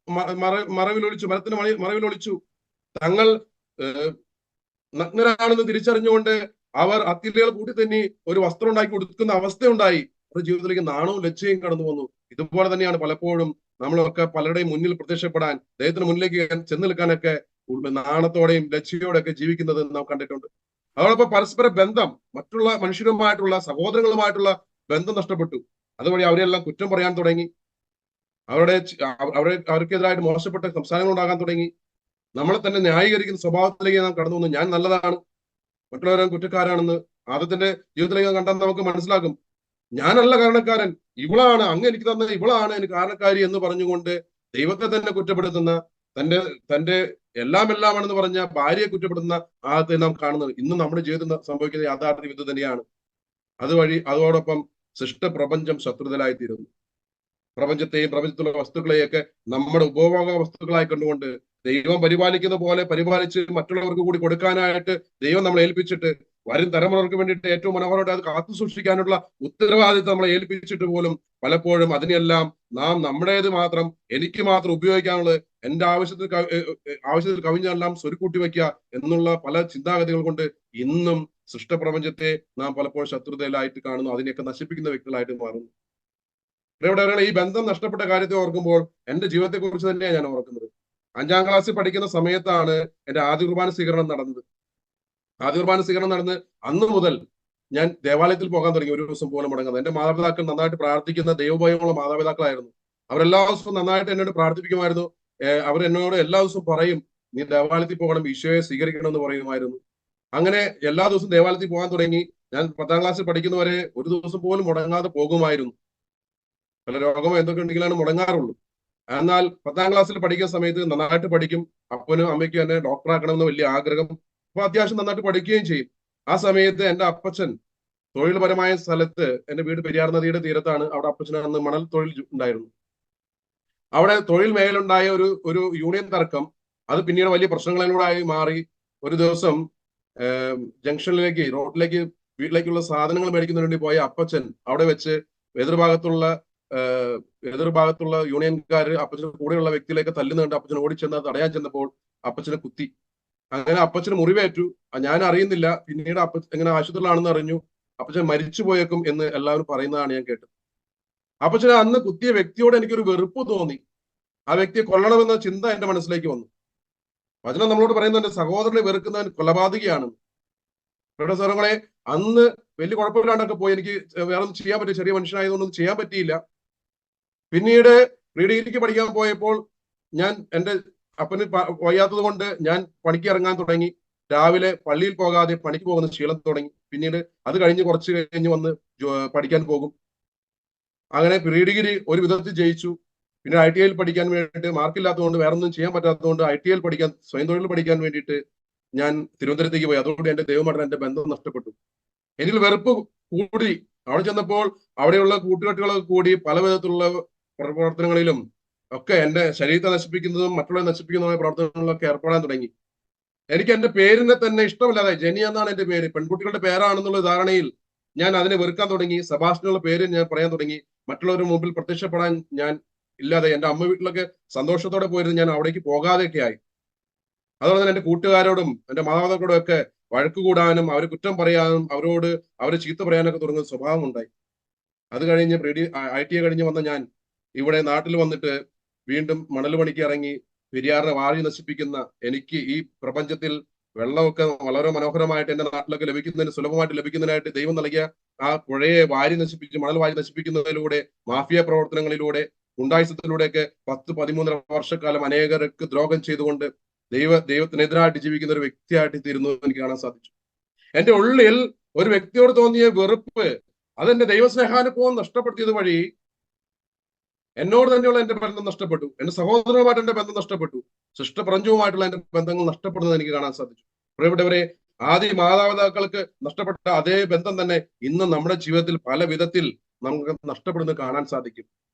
മരത്തിന്റെ മറവിലൊളിച്ചു. തങ്ങൾ നഗ്നരാണെന്ന് തിരിച്ചറിഞ്ഞുകൊണ്ട് അവർ അത്തിലകൾ കൂട്ടി തന്നെ ഒരു വസ്ത്രം ഉണ്ടാക്കി കൊടുക്കുന്ന അവസ്ഥയുണ്ടായി. അവരുടെ ജീവിതത്തിലേക്ക് നാണവും ലജ്ജയും കടന്നു വന്നു. ഇതുപോലെ തന്നെയാണ് പലപ്പോഴും നമ്മളൊക്കെ പലരുടെയും മുന്നിൽ പ്രത്യക്ഷപ്പെടാൻ, ദൈവത്തിന് മുന്നിലേക്ക് ചെന്ന് നിൽക്കാനൊക്കെ നാണത്തോടെയും ലജ്ജയോടെയൊക്കെ ജീവിക്കുന്നത് നാം കണ്ടിട്ടുണ്ട്. അതോടൊപ്പം പരസ്പര ബന്ധം, മറ്റുള്ള മനുഷ്യരുമായിട്ടുള്ള, സഹോദരങ്ങളുമായിട്ടുള്ള ബന്ധം നഷ്ടപ്പെട്ടു. അതുവഴി അവരെല്ലാം കുറ്റം പറയാൻ തുടങ്ങി. അവർക്കെതിരായിട്ട് മോശപ്പെട്ട സംസാരങ്ങൾ ഉണ്ടാകാൻ തുടങ്ങി. നമ്മളെ തന്നെ ന്യായീകരിക്കുന്ന സ്വഭാവത്തിലേക്ക് നാം കടന്നു വന്നു. ഞാൻ നല്ലതാണ്, മറ്റുള്ളവരും കുറ്റക്കാരാണെന്ന് ആദത്തിന്റെ ജീവിതത്തിലേക്ക് കണ്ടാൽ നമുക്ക് മനസ്സിലാക്കും. ഞാനല്ല കാരണക്കാരൻ, ഇവളാണ്, അങ്ങ് എനിക്ക് തന്ന ഇവളാണ് എനിക്ക് കാരണക്കാരി എന്ന് പറഞ്ഞുകൊണ്ട് ദൈവത്തെ തന്നെ കുറ്റപ്പെടുത്തുന്ന, തന്റെ തന്റെ എല്ലാമാണെന്ന് പറഞ്ഞ ഭാര്യയെ കുറ്റപ്പെടുത്തുന്ന ആദ്യത്തെ നാം കാണുന്നത് ഇന്ന് നമ്മുടെ ജീവിതത്തിൽ സംഭവിക്കുന്ന യാഥാർത്ഥ്യം ഇത് തന്നെയാണ്. അതോടൊപ്പം സൃഷ്ട പ്രപഞ്ചം ശത്രുതലായി തീരുന്നു. പ്രപഞ്ചത്തെയും പ്രപഞ്ചത്തിലുള്ള വസ്തുക്കളെയൊക്കെ നമ്മുടെ ഉപഭോഗ വസ്തുക്കളായി കണ്ടുകൊണ്ട് ദൈവം പരിപാലിക്കുന്ന പോലെ പരിപാലിച്ച് മറ്റുള്ളവർക്ക് കൂടി കൊടുക്കാനായിട്ട് ദൈവം നമ്മളെ ഏൽപ്പിച്ചിട്ട് വരും തലമുറകൾക്ക് വേണ്ടിയിട്ട് ഏറ്റവും മനോഹരമായിട്ട് അത് കാത്തു സൂക്ഷിക്കാനുള്ള ഉത്തരവാദിത്വം നമ്മളെ ഏൽപ്പിച്ചിട്ട് പോലും പലപ്പോഴും അതിനെല്ലാം നാം നമ്മുടേത് മാത്രം, എനിക്ക് മാത്രം ഉപയോഗിക്കാനുള്ളത്, എന്റെ ആവശ്യത്തിൽ കവിഞ്ഞെല്ലാം സ്വരുക്കൂട്ടി വയ്ക്കുക എന്നുള്ള പല ചിന്താഗതികൾ കൊണ്ട് ഇന്നും സൃഷ്ടപ്രപഞ്ചത്തെ നാം പലപ്പോഴും ശത്രുതയിലായിട്ട് കാണുന്നു, അതിനെയൊക്കെ നശിപ്പിക്കുന്ന വ്യക്തികളായിട്ട് മാറുന്നു. ഇവിടെ ഈ ബന്ധം നഷ്ടപ്പെട്ട കാര്യത്തെ ഓർക്കുമ്പോൾ എന്റെ ജീവിതത്തെ കുറിച്ച് തന്നെയാണ് ഞാൻ ഓർക്കുന്നത്. 5ാം ക്ലാസ്സിൽ പഠിക്കുന്ന സമയത്താണ് എന്റെ ആദ്യ കുർബാന സ്വീകരണം നടന്നത്. ആദ്യ കുർബാന സ്വീകരണം നടന്ന് അന്ന് മുതൽ ഞാൻ ദേവാലയത്തിൽ പോകാൻ തുടങ്ങി, ഒരു ദിവസം പോലും മുടങ്ങുന്നത്. എന്റെ മാതാപിതാക്കൾ നന്നായിട്ട് പ്രാർത്ഥിക്കുന്ന ദൈവഭയമുള്ള മാതാപിതാക്കളായിരുന്നു. അവരെല്ലാ ദിവസവും നന്നായിട്ട് എന്നോട് പ്രാർത്ഥിപ്പിക്കുമായിരുന്നു. അവർ എന്നോട് എല്ലാ ദിവസവും പറയും, നീ ദേവാലയത്തിൽ പോകണം, ഈശോയെ സ്വീകരിക്കണം എന്ന് പറയുമായിരുന്നു. അങ്ങനെ എല്ലാ ദിവസവും ദേവാലയത്തിൽ പോകാൻ തുടങ്ങി. ഞാൻ 10ാം ക്ലാസ്സിൽ പഠിക്കുന്നവരെ ഒരു ദിവസം പോലും മുടങ്ങാതെ പോകുമായിരുന്നു. പല രോഗമോ എന്തൊക്കെ ഉണ്ടെങ്കിലാണ് മുടങ്ങാറുള്ളൂ. എന്നാൽ 10ാം ക്ലാസ്സിൽ പഠിക്കുന്ന സമയത്ത് നന്നായിട്ട് പഠിക്കും. അപ്പനും അമ്മയ്ക്കും എന്നെ ഡോക്ടറാക്കണമെന്ന് വലിയ ആഗ്രഹം. അപ്പൊ അത്യാവശ്യം നന്നായിട്ട് പഠിക്കുകയും ചെയ്യും. ആ സമയത്ത് എന്റെ അപ്പച്ചൻ തൊഴിൽപരമായ സ്ഥലത്ത്, എന്റെ വീട് പെരിയാർ നദിയുടെ തീരത്താണ്, അവിടെ അപ്പച്ചന് അന്ന് മണൽ തൊഴിൽ ഉണ്ടായിരുന്നു. അവിടെ തൊഴിൽ മേഖലുണ്ടായ ഒരു യൂണിയൻ തർക്കം, അത് പിന്നീട് വലിയ പ്രശ്നങ്ങളിലൂടെ മാറി. ഒരു ദിവസം ജംഗ്ഷനിലേക്ക്, റോഡിലേക്ക്, വീട്ടിലേക്കുള്ള സാധനങ്ങൾ മേടിക്കുന്നതിന് വേണ്ടി പോയ അപ്പച്ചൻ അവിടെ വെച്ച് എതിർഭാഗത്തുള്ള യൂണിയൻകാർ അപ്പച്ചന് കൂടെയുള്ള വ്യക്തിയിലേക്ക് തല്ലുന്നുണ്ട്. അപ്പച്ചൻ ഓടിച്ചെന്ന് തടയാൻ ചെന്നപ്പോൾ അപ്പച്ചനെ കുത്തി. അങ്ങനെ അപ്പച്ചന് മുറിവേറ്റു. ഞാൻ അറിയുന്നില്ല. പിന്നീട് എങ്ങനെ ആശുപത്രിയിലാണെന്ന് അറിഞ്ഞു. അപ്പച്ചൻ മരിച്ചു പോയേക്കും എന്ന് എല്ലാവരും പറയുന്നതാണ് ഞാൻ കേട്ടത്. അപ്പച്ചനെ അന്ന് കുത്തിയ വ്യക്തിയോട് എനിക്കൊരു വെറുപ്പ് തോന്നി. ആ വ്യക്തിയെ കൊല്ലണമെന്ന ചിന്ത എന്റെ മനസ്സിലേക്ക് വന്നു. വചനം നമ്മളോട് പറയുന്നുണ്ട്, സഹോദരനെ വെറുക്കുന്നവൻ കൊലപാതകയാണ്. ഇവിടെ സാറങ്ങളെ അന്ന് വലിയ കുഴപ്പമില്ലാണ്ടൊക്കെ പോയി. എനിക്ക് വേറെ ഒന്നും ചെയ്യാൻ പറ്റില്ല, ചെറിയ മനുഷ്യനായതുകൊണ്ടൊന്നും ചെയ്യാൻ പറ്റിയില്ല. പിന്നീട് പ്രീ ഡിഗ്രിക്ക് പഠിക്കാൻ പോയപ്പോൾ ഞാൻ എന്റെ അപ്പന് വയ്യാത്തത് കൊണ്ട് ഞാൻ പണിക്ക് ഇറങ്ങാൻ തുടങ്ങി. രാവിലെ പള്ളിയിൽ പോകാതെ പണിക്ക് പോകുന്ന ശീലം തുടങ്ങി. പിന്നീട് അത് കഴിഞ്ഞ് കുറച്ച് കഴിഞ്ഞ് വന്ന് പഠിക്കാൻ പോകും. അങ്ങനെ പ്രീ ഡിഗ്രി ഒരു വിധത്തിൽ ജയിച്ചു. പിന്നെ ITI പഠിക്കാൻ വേണ്ടിയിട്ട് മാർക്കില്ലാത്തതുകൊണ്ട്, വേറെ ഒന്നും ചെയ്യാൻ പറ്റാത്തതുകൊണ്ട് ITI പഠിക്കാൻ, സ്വയം തൊഴിൽ പഠിക്കാൻ വേണ്ടിയിട്ട് ഞാൻ തിരുവനന്തപുരത്തേക്ക് പോയി. അതോടെ എന്റെ ദൈവമായിട്ട് എന്റെ ബന്ധം നഷ്ടപ്പെട്ടു. എനിക്ക് വെറുപ്പ് കൂടി. അവിടെ ചെന്നപ്പോൾ അവിടെയുള്ള കൂട്ടുകെട്ടുകളൊക്കെ കൂടി പല വിധത്തിലുള്ള പ്രവർത്തനങ്ങളിലും ഒക്കെ എന്റെ ശരീരത്തെ നശിപ്പിക്കുന്നതും മറ്റുള്ളവരെ നശിപ്പിക്കുന്നതുമായ പ്രവർത്തനങ്ങളിലൊക്കെ ഏർപ്പെടാൻ തുടങ്ങി. എനിക്ക് എന്റെ പേരിനെ തന്നെ ഇഷ്ടമില്ലാതെ, ജെനി എന്നാണ് എന്റെ പേര്, പെൺകുട്ടികളുടെ പേരാണെന്നുള്ള ധാരണയിൽ ഞാൻ അതിനെ വെറുക്കാൻ തുടങ്ങി. സെബാസ്റ്റ്യനുള്ള പേര് ഞാൻ പറയാൻ തുടങ്ങി. മറ്റുള്ളവരുടെ മുമ്പിൽ പ്രത്യക്ഷപ്പെടാൻ ഞാൻ ഇല്ലാതെ, എന്റെ അമ്മ വീട്ടിലൊക്കെ സന്തോഷത്തോടെ പോയിരുന്നു, ഞാൻ അവിടേക്ക് പോകാതെയൊക്കെ ആയി. അതുപോലെ തന്നെ എന്റെ കൂട്ടുകാരോടും എന്റെ മാതാപിതാക്കളോടും ഒക്കെ വഴക്ക് കൂടാനും അവരെ കുറ്റം പറയാനും അവരെ ചീത്ത പറയാനൊക്കെ തുടങ്ങുന്ന സ്വഭാവം ഉണ്ടായി. അത് കഴിഞ്ഞ് ITI കഴിഞ്ഞ് വന്ന ഞാൻ ഇവിടെ നാട്ടിൽ വന്നിട്ട് വീണ്ടും മണൽ പണിക്ക് ഇറങ്ങി. പെരിയാറിനെ വാഴി നശിപ്പിക്കുന്ന, എനിക്ക് ഈ പ്രപഞ്ചത്തിൽ വെള്ളമൊക്കെ വളരെ മനോഹരമായിട്ട് എന്റെ നാട്ടിലൊക്കെ ലഭിക്കുന്നതിന്, സുലഭമായിട്ട് ലഭിക്കുന്നതിനായിട്ട് ദൈവം നൽകിയ ആ പുഴയെ മണൽ വാരി നശിപ്പിക്കുന്നതിലൂടെ, മാഫിയ പ്രവർത്തനങ്ങളിലൂടെ, ഗുണ്ടായുസത്തിലൂടെയൊക്കെ 10-13 വർഷക്കാലം അനേകർക്ക് ദ്രോഹം ചെയ്തുകൊണ്ട് ദൈവത്തിനെതിരായിട്ട് ജീവിക്കുന്ന ഒരു വ്യക്തിയായിട്ട് തീരുന്നു എനിക്ക് കാണാൻ സാധിച്ചു. എന്റെ ഉള്ളിൽ ഒരു വ്യക്തിയോട് തോന്നിയ വെറുപ്പ്, അതെന്റെ ദൈവസ്നേഹാനുഭവം നഷ്ടപ്പെടുത്തിയത് വഴി എന്നോട് തന്നെയുള്ള എന്റെ ബന്ധം നഷ്ടപ്പെട്ടു. എന്റെ സഹോദരനുമായിട്ട് എന്റെ ബന്ധം നഷ്ടപ്പെട്ടു. സൃഷ്ടപ്രപഞ്ചവുമായിട്ടുള്ള എന്റെ ബന്ധങ്ങൾ നഷ്ടപ്പെടുന്നത് എനിക്ക് കാണാൻ സാധിച്ചു. പ്രിയപ്പെട്ടവരെ, ആദ്യ മാതാപിതാക്കൾക്ക് നഷ്ടപ്പെട്ട അതേ ബന്ധം തന്നെ ഇന്ന് നമ്മുടെ ജീവിതത്തിൽ പല വിധത്തിൽ നമുക്ക് നഷ്ടപ്പെടുന്നത് കാണാൻ സാധിക്കും.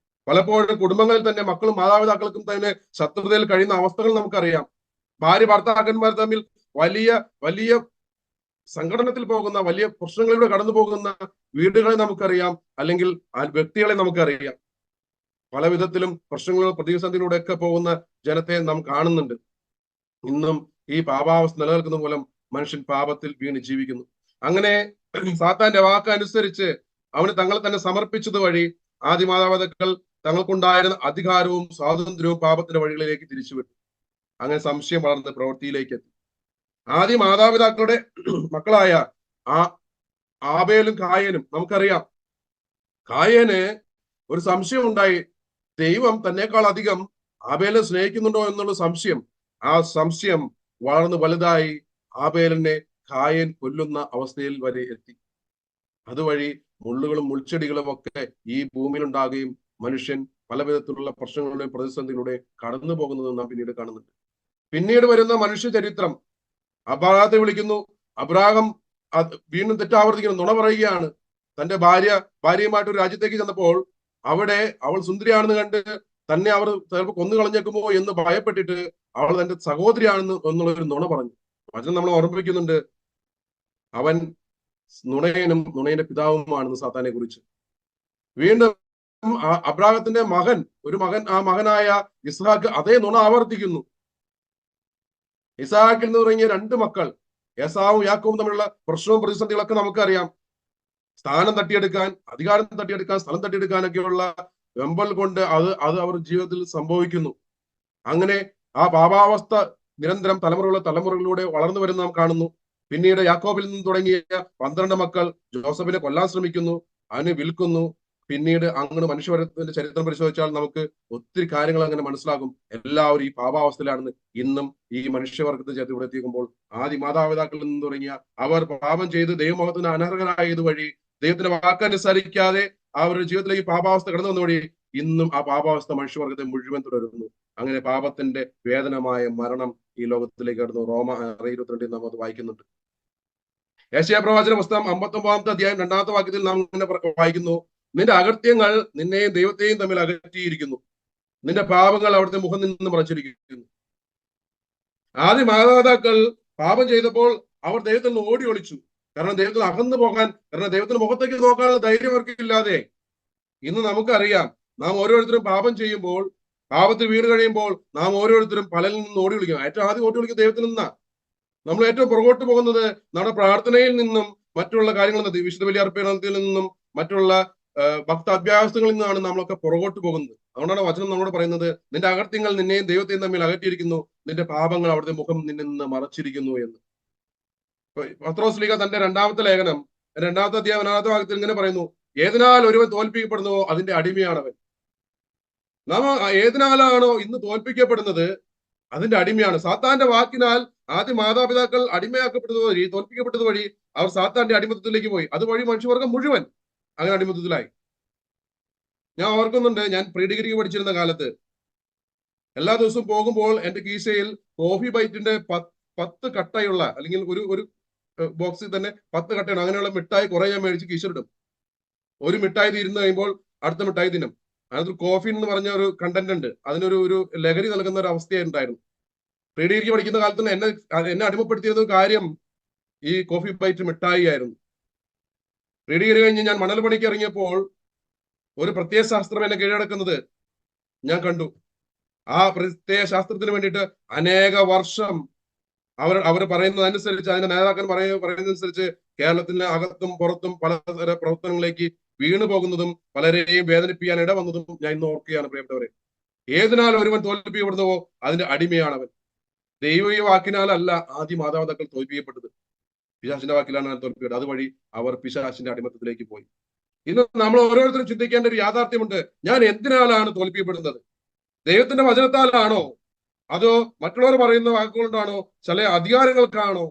പലപ്പോഴും കുടുംബങ്ങളിൽ തന്നെ മക്കളും മാതാപിതാക്കൾക്കും തന്നെ ശത്രുതയിൽ കഴിയുന്ന അവസ്ഥകൾ നമുക്കറിയാം. ഭാര്യ ഭർത്താക്കന്മാർ തമ്മിൽ വലിയ വലിയ സംഘടനത്തിൽ പോകുന്ന, വലിയ പ്രശ്നങ്ങളിലൂടെ കടന്നു പോകുന്ന വീടുകളെ നമുക്കറിയാം, അല്ലെങ്കിൽ ആ വ്യക്തികളെ നമുക്കറിയാം. പല വിധത്തിലും പ്രശ്നങ്ങളും പ്രതിസന്ധിയിലൂടെയൊക്കെ പോകുന്ന ജനത്തെ നാം കാണുന്നുണ്ട്. ഇന്നും ഈ പാപാവസ്ഥ നിലനിൽക്കുന്ന മൂലം മനുഷ്യൻ പാപത്തിൽ വീണ് ജീവിക്കുന്നു. അങ്ങനെ സാത്താന്റെ വാക്കനുസരിച്ച് അവന് തങ്ങളെ തന്നെ സമർപ്പിച്ചത് വഴി ആദ്യ മാതാപിതാക്കൾ തങ്ങൾക്കുണ്ടായിരുന്ന അധികാരവും സ്വാതന്ത്ര്യവും പാപത്തിന്റെ വഴികളിലേക്ക് തിരിച്ചുവിട്ടു. അങ്ങനെ സംശയം വളർന്ന് പ്രവൃത്തിയിലേക്ക് എത്തി. ആദ്യ മാതാപിതാക്കളുടെ മക്കളായ ആബേലും കായനും നമുക്കറിയാം. കായന് ഒരു സംശയം ഉണ്ടായി. ദൈവം തന്നെക്കാൾ അധികം ആബേലിനെ സ്നേഹിക്കുന്നുണ്ടോ എന്നുള്ള സംശയം. ആ സംശയം വളർന്ന് വലുതായി ആബേലിനെ കായൻ കൊല്ലുന്ന അവസ്ഥയിൽ വരെ എത്തി. അതുവഴി മുള്ളുകളും മുൾച്ചെടികളും ഒക്കെ ഈ ഭൂമിയിൽ ഉണ്ടാകുകയും മനുഷ്യൻ പല വിധത്തിലുള്ള പ്രശ്നങ്ങളുടെയും പ്രതിസന്ധികളുടെ കടന്നു പോകുന്നത് നാം പിന്നീട് കാണുന്നുണ്ട്. പിന്നീട് വരുന്ന മനുഷ്യ ചരിത്രം അബ്രാഹത്തെ വിളിക്കുന്നു. അബ്രാഹം വീണ്ടും തെറ്റാവർത്തിക്കുന്നു, നുണ പറയുകയാണ്. തന്റെ ഭാര്യയുമായിട്ട് ഒരു രാജ്യത്തേക്ക് ചെന്നപ്പോൾ അവിടെ അവൾ സുന്ദരിയാണെന്ന് കണ്ട് തന്നെ അവർ ചിലപ്പോൾ കൊന്നു കളഞ്ഞേക്കുമോ എന്ന് ഭയപ്പെട്ടിട്ട് അവൾ തന്റെ സഹോദരിയാണെന്ന് എന്നുള്ള ഒരു നുണ പറഞ്ഞു. വചനം നമ്മളെ ഓർമ്മിപ്പിക്കുന്നുണ്ട്, അവൻ നുണയനും നുണയന്റെ പിതാവുമാണെന്ന് സാത്താനെ കുറിച്ച്. വീണ്ടും അബ്രാഹത്തിന്റെ ആ മകനായ ഇസ്ഹാക്ക് അതേ നുണ ആവർത്തിക്കുന്നു. ഇസ്ഹാക്കിൽ നിന്ന് തുടങ്ങിയ 2 മക്കൾ ഏസാവും യാക്കോബും തമ്മിലുള്ള പ്രശ്നവും പ്രതിസന്ധികളൊക്കെ നമുക്കറിയാം. സ്ഥാനം തട്ടിയെടുക്കാൻ, അധികാരം തട്ടിയെടുക്കാൻ, സ്ഥലം തട്ടിയെടുക്കാനൊക്കെയുള്ള വെമ്പൽ കൊണ്ട് അത് അവർ ജീവിതത്തിൽ സംഭവിക്കുന്നു. അങ്ങനെ ആ പാപാവസ്ഥ നിരന്തരം തലമുറകളിലൂടെ വളർന്നു വരുന്ന നാം കാണുന്നു. പിന്നീട് യാക്കോബിൽ നിന്ന് തുടങ്ങിയ 12 മക്കൾ ജോസഫിനെ കൊല്ലാൻ ശ്രമിക്കുന്നു, അവനെ വിൽക്കുന്നു. പിന്നീട് അങ്ങനെ മനുഷ്യവർഗത്തിന്റെ ചരിത്രം പരിശോധിച്ചാൽ നമുക്ക് ഒത്തിരി കാര്യങ്ങൾ അങ്ങനെ മനസ്സിലാകും. എല്ലാവരും ഈ പാപാവസ്ഥയിലാണെന്ന്. ഇന്നും ഈ മനുഷ്യവർഗത്തെ ചേർത്ത് ഇവിടെ എത്തിക്കുമ്പോൾ ആദ്യ മാതാപിതാക്കളിൽ നിന്ന് തുടങ്ങിയ അവർ പാപം ചെയ്ത് ദൈവമഹത്വത്തിന് അനർഹരായത് വഴി, ദൈവത്തിന്റെ വാക്കനുസരിക്കാതെ അവരുടെ ജീവിതത്തിലേക്ക് പാപാവസ്ഥ കടന്നു വന്ന വഴി ഇന്നും ആ പാപാവസ്ഥ മനുഷ്യവർഗത്തെ മുഴുവൻ തുടരുന്നു. അങ്ങനെ പാപത്തിന്റെ വേദനമായ മരണം ഈ ലോകത്തിലേക്ക് കടന്നു. റോമ 6:22 നാം അത് വായിക്കുന്നുണ്ട്. യെശയ്യാ പ്രവാചന പുസ്തകം 59-ാമത്തെ അധ്യായം 2-ാമത്തെ വാക്യത്തിൽ നാം ഇങ്ങനെ വായിക്കുന്നു, നിന്റെ അകൃത്യങ്ങൾ നിന്നെയും ദൈവത്തെയും തമ്മിൽ അകറ്റിയിരിക്കുന്നു, നിന്റെ പാപങ്ങൾ അവിടുത്തെ മുഖം നിന്ന് മറച്ചിരിക്കുന്നു. ആദ്യ മാതാപിതാക്കൾ പാപം ചെയ്തപ്പോൾ അവർ ദൈവത്തിൽ നിന്ന് ഓടി ഒളിച്ചു. കാരണം ദൈവത്തിൽ അകന്നു പോകാൻ, കാരണം ദൈവത്തിന് മുഖത്തേക്ക് നോക്കാനുള്ള ധൈര്യം അവർക്കില്ലാതെ. ഇന്ന് നമുക്കറിയാം, നാം ഓരോരുത്തരും പാപം ചെയ്യുമ്പോൾ, പാപത്തിൽ വീട് കഴിയുമ്പോൾ നാം ഓരോരുത്തരും പലരിൽ നിന്ന് ഓടി വിളിക്കും. ഏറ്റവും ആദ്യം ഓടി വിളിക്കുക ദൈവത്തിൽ നിന്നാ. നമ്മൾ ഏറ്റവും പുറകോട്ട് പോകുന്നത് നമ്മുടെ പ്രാർത്ഥനയിൽ നിന്നും മറ്റുള്ള കാര്യങ്ങളിൽ, വിശുദ്ധ ബലിയർപ്പണത്തിൽ നിന്നും മറ്റുള്ള ഭക്ത അഭ്യാസങ്ങളിൽ നിന്നാണ് നമ്മളൊക്കെ പുറകോട്ട് പോകുന്നത്. അതുകൊണ്ടാണ് വചനം നമ്മളോട് പറയുന്നത്, നിന്റെ അകൃത്യങ്ങൾ നിന്നെയും ദൈവത്തെയും തമ്മിൽ അകറ്റിയിരിക്കുന്നു, നിന്റെ പാപങ്ങൾ അവിടുത്തെ മുഖം നിന്നിൽ നിന്ന് മറച്ചിരിക്കുന്നു എന്ന്. പത്രോസ് ലീഗ തന്റെ 2-ാമത്തെ ലേഖനം 2-ാമത്തെ അധ്യായം 1-ാമത്തെ വാക്യത്തിൽ ഇങ്ങനെ പറയുന്നു, ഏതിനാൽ ഒരുവൻ തോൽപ്പിക്കപ്പെടുന്നുവോ അതിന്റെ അടിമയാണവൻ. നാം ഏതിനാലാണോ ഇന്ന് തോൽപ്പിക്കപ്പെടുന്നത് അതിന്റെ അടിമയാണ്. സാത്താന്റെ വാക്കിനാൽ ആദ്യ മാതാപിതാക്കൾ തോൽപ്പിക്കപ്പെട്ടത് വഴി അവർ സാത്താന്റെ അടിമത്തത്തിലേക്ക് പോയി. അതുവഴി മനുഷ്യവർഗം മുഴുവൻ അങ്ങനെ അടിമത്തത്തിലായി. ഞാൻ ഓർക്കുന്നുണ്ട്, ഞാൻ പ്രീ ഡിഗ്രിക്ക് പഠിച്ചിരുന്ന കാലത്ത് എല്ലാ ദിവസവും പോകുമ്പോൾ എന്റെ കീശയിൽ കോഫി ബൈറ്റിന്റെ 10 കട്ടയുള്ള, അല്ലെങ്കിൽ ഒരു ബോക്സിൽ തന്നെ 10 കട്ടയാണ്, അങ്ങനെയുള്ള മിഠായി കുറെ ഞാൻ മേടിച്ച് കീശയിലിടും. ഒരു മിഠായി തീരുന്നു കഴിയുമ്പോൾ അടുത്ത മിഠായി ദിനം. അതിനകത്ത് കോഫി എന്ന് പറഞ്ഞ ഒരു കണ്ടന്റ് ഉണ്ട്. അതിനൊരു ലഹരി നൽകുന്ന ഒരു അവസ്ഥയുണ്ടായിരുന്നു. പ്രീ ഡിഗ്രിക്ക് പഠിക്കുന്ന കാലത്ത് എന്നെ അടിമപ്പെടുത്തിയത് കാര്യം ഈ കോഫി ബൈറ്റ് മിഠായി ആയിരുന്നു. പ്രീ ഡിഗ്രി കഴിഞ്ഞ് ഞാൻ മണൽ പണിക്ക് ഇറങ്ങിയപ്പോൾ ഒരു പ്രത്യയ ശാസ്ത്രം എന്നെ കീഴടക്കുന്നത് ഞാൻ കണ്ടു. ആ പ്രത്യയ ശാസ്ത്രത്തിന് വേണ്ടിയിട്ട് അനേക വർഷം അവർ പറയുന്നതനുസരിച്ച്, അതിന്റെ നേതാക്കൾ പറയുന്നതനുസരിച്ച് കേരളത്തിന് അകത്തും പുറത്തും പലതര പ്രവർത്തനങ്ങളിലേക്ക് വീണു പോകുന്നതും പലരെയും വേദനിപ്പിക്കാൻ ഇടവന്നതും ഞാൻ ഇന്ന് ഓർക്കുകയാണ് പ്രിയപ്പെട്ടവരെ. ഏതിനാൽ ഒരുവൻ തോൽപ്പിക്കപ്പെടുന്നുവോ അതിന്റെ അടിമയാണ് അവൻ. ദൈവീയ വാക്കിനാലല്ല ആദ്യ മാതാപിതാക്കൾ തോൽപ്പിക്കപ്പെട്ടത്, പിശാചിന്റെ വാക്കിലാണ് തോൽപ്പിക്കപ്പെട്ടത്. അതുവഴി അവർ പിശാചിന്റെ അടിമത്തത്തിലേക്ക് പോയി. ഇന്ന് നമ്മൾ ഓരോരുത്തരും ചിന്തിക്കേണ്ട ഒരു യാഥാർത്ഥ്യമുണ്ട്, ഞാൻ എന്തിനാലാണ് തോൽപ്പിക്കപ്പെടുന്നത്? ദൈവത്തിന്റെ വചനത്താലാണോ, അതോ മറ്റുള്ളവർ പറയുന്ന വാക്കുകൊണ്ടാണോ, ചില അധികാരങ്ങൾക്കാണോ,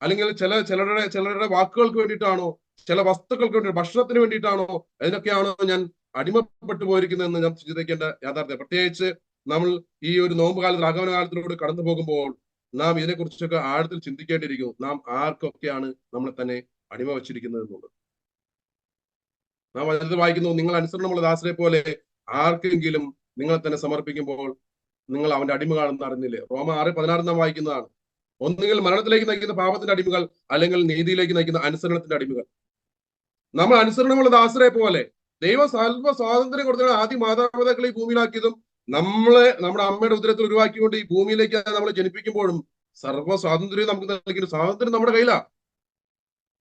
അല്ലെങ്കിൽ ചിലരുടെ വാക്കുകൾക്ക് വേണ്ടിയിട്ടാണോ, ചില വസ്തുക്കൾക്ക് വേണ്ടി, ഭക്ഷണത്തിന് വേണ്ടിയിട്ടാണോ, അതിനൊക്കെയാണോ ഞാൻ അടിമപ്പെട്ടു പോയിരിക്കുന്നതെന്ന് ഞാൻ ചിന്തിക്കേണ്ട യാഥാർത്ഥ്യം. പ്രത്യേകിച്ച് നമ്മൾ ഈ ഒരു നോമ്പ് കാലത്തിൽ, ആഗമന കാലത്തിലൂടെ കടന്നു പോകുമ്പോൾ നാം ഇതിനെക്കുറിച്ചൊക്കെ ആഴത്തിൽ ചിന്തിക്കേണ്ടിയിരിക്കുന്നു. നാം ആർക്കൊക്കെയാണ് നമ്മളെ തന്നെ അടിമ വച്ചിരിക്കുന്നത് എന്നുള്ളത്. നാം അതിൽ വായിക്കുന്നു, നിങ്ങൾ അനുസരണമുള്ള ദാസരെ പോലെ ആർക്കെങ്കിലും നിങ്ങളെ തന്നെ സമർപ്പിക്കുമ്പോൾ നിങ്ങൾ അവന്റെ അടിമകളെന്ന് അറിഞ്ഞില്ലേ? റോമ 6:16 നാം വായിക്കുന്നതാണ്. ഒന്നുകിൽ മരണത്തിലേക്ക് നയിക്കുന്ന പാപത്തിന്റെ അടിമകൾ, അല്ലെങ്കിൽ നീതിയിലേക്ക് നയിക്കുന്ന അനുസരണത്തിന്റെ അടിമകൾ. നമ്മൾ അനുസരണമുള്ള ദാസരെ പോലെ, ദൈവം സർവ്വ സ്വാതന്ത്ര്യം കൊടുത്ത ആദ്യ മാതാപിതാക്കളെ ഈ ഭൂമിയിലാക്കിയതും നമ്മുടെ അമ്മയുടെ ഉദരത്തിൽ ഉരുവാക്കിക്കൊണ്ട് ഈ ഭൂമിയിലേക്ക് നമ്മളെ ജനിപ്പിക്കുമ്പോഴും സർവ്വ സ്വാതന്ത്ര്യം നമുക്ക് നൽകിയ സ്വാതന്ത്ര്യം നമ്മുടെ കയ്യിലാണ്.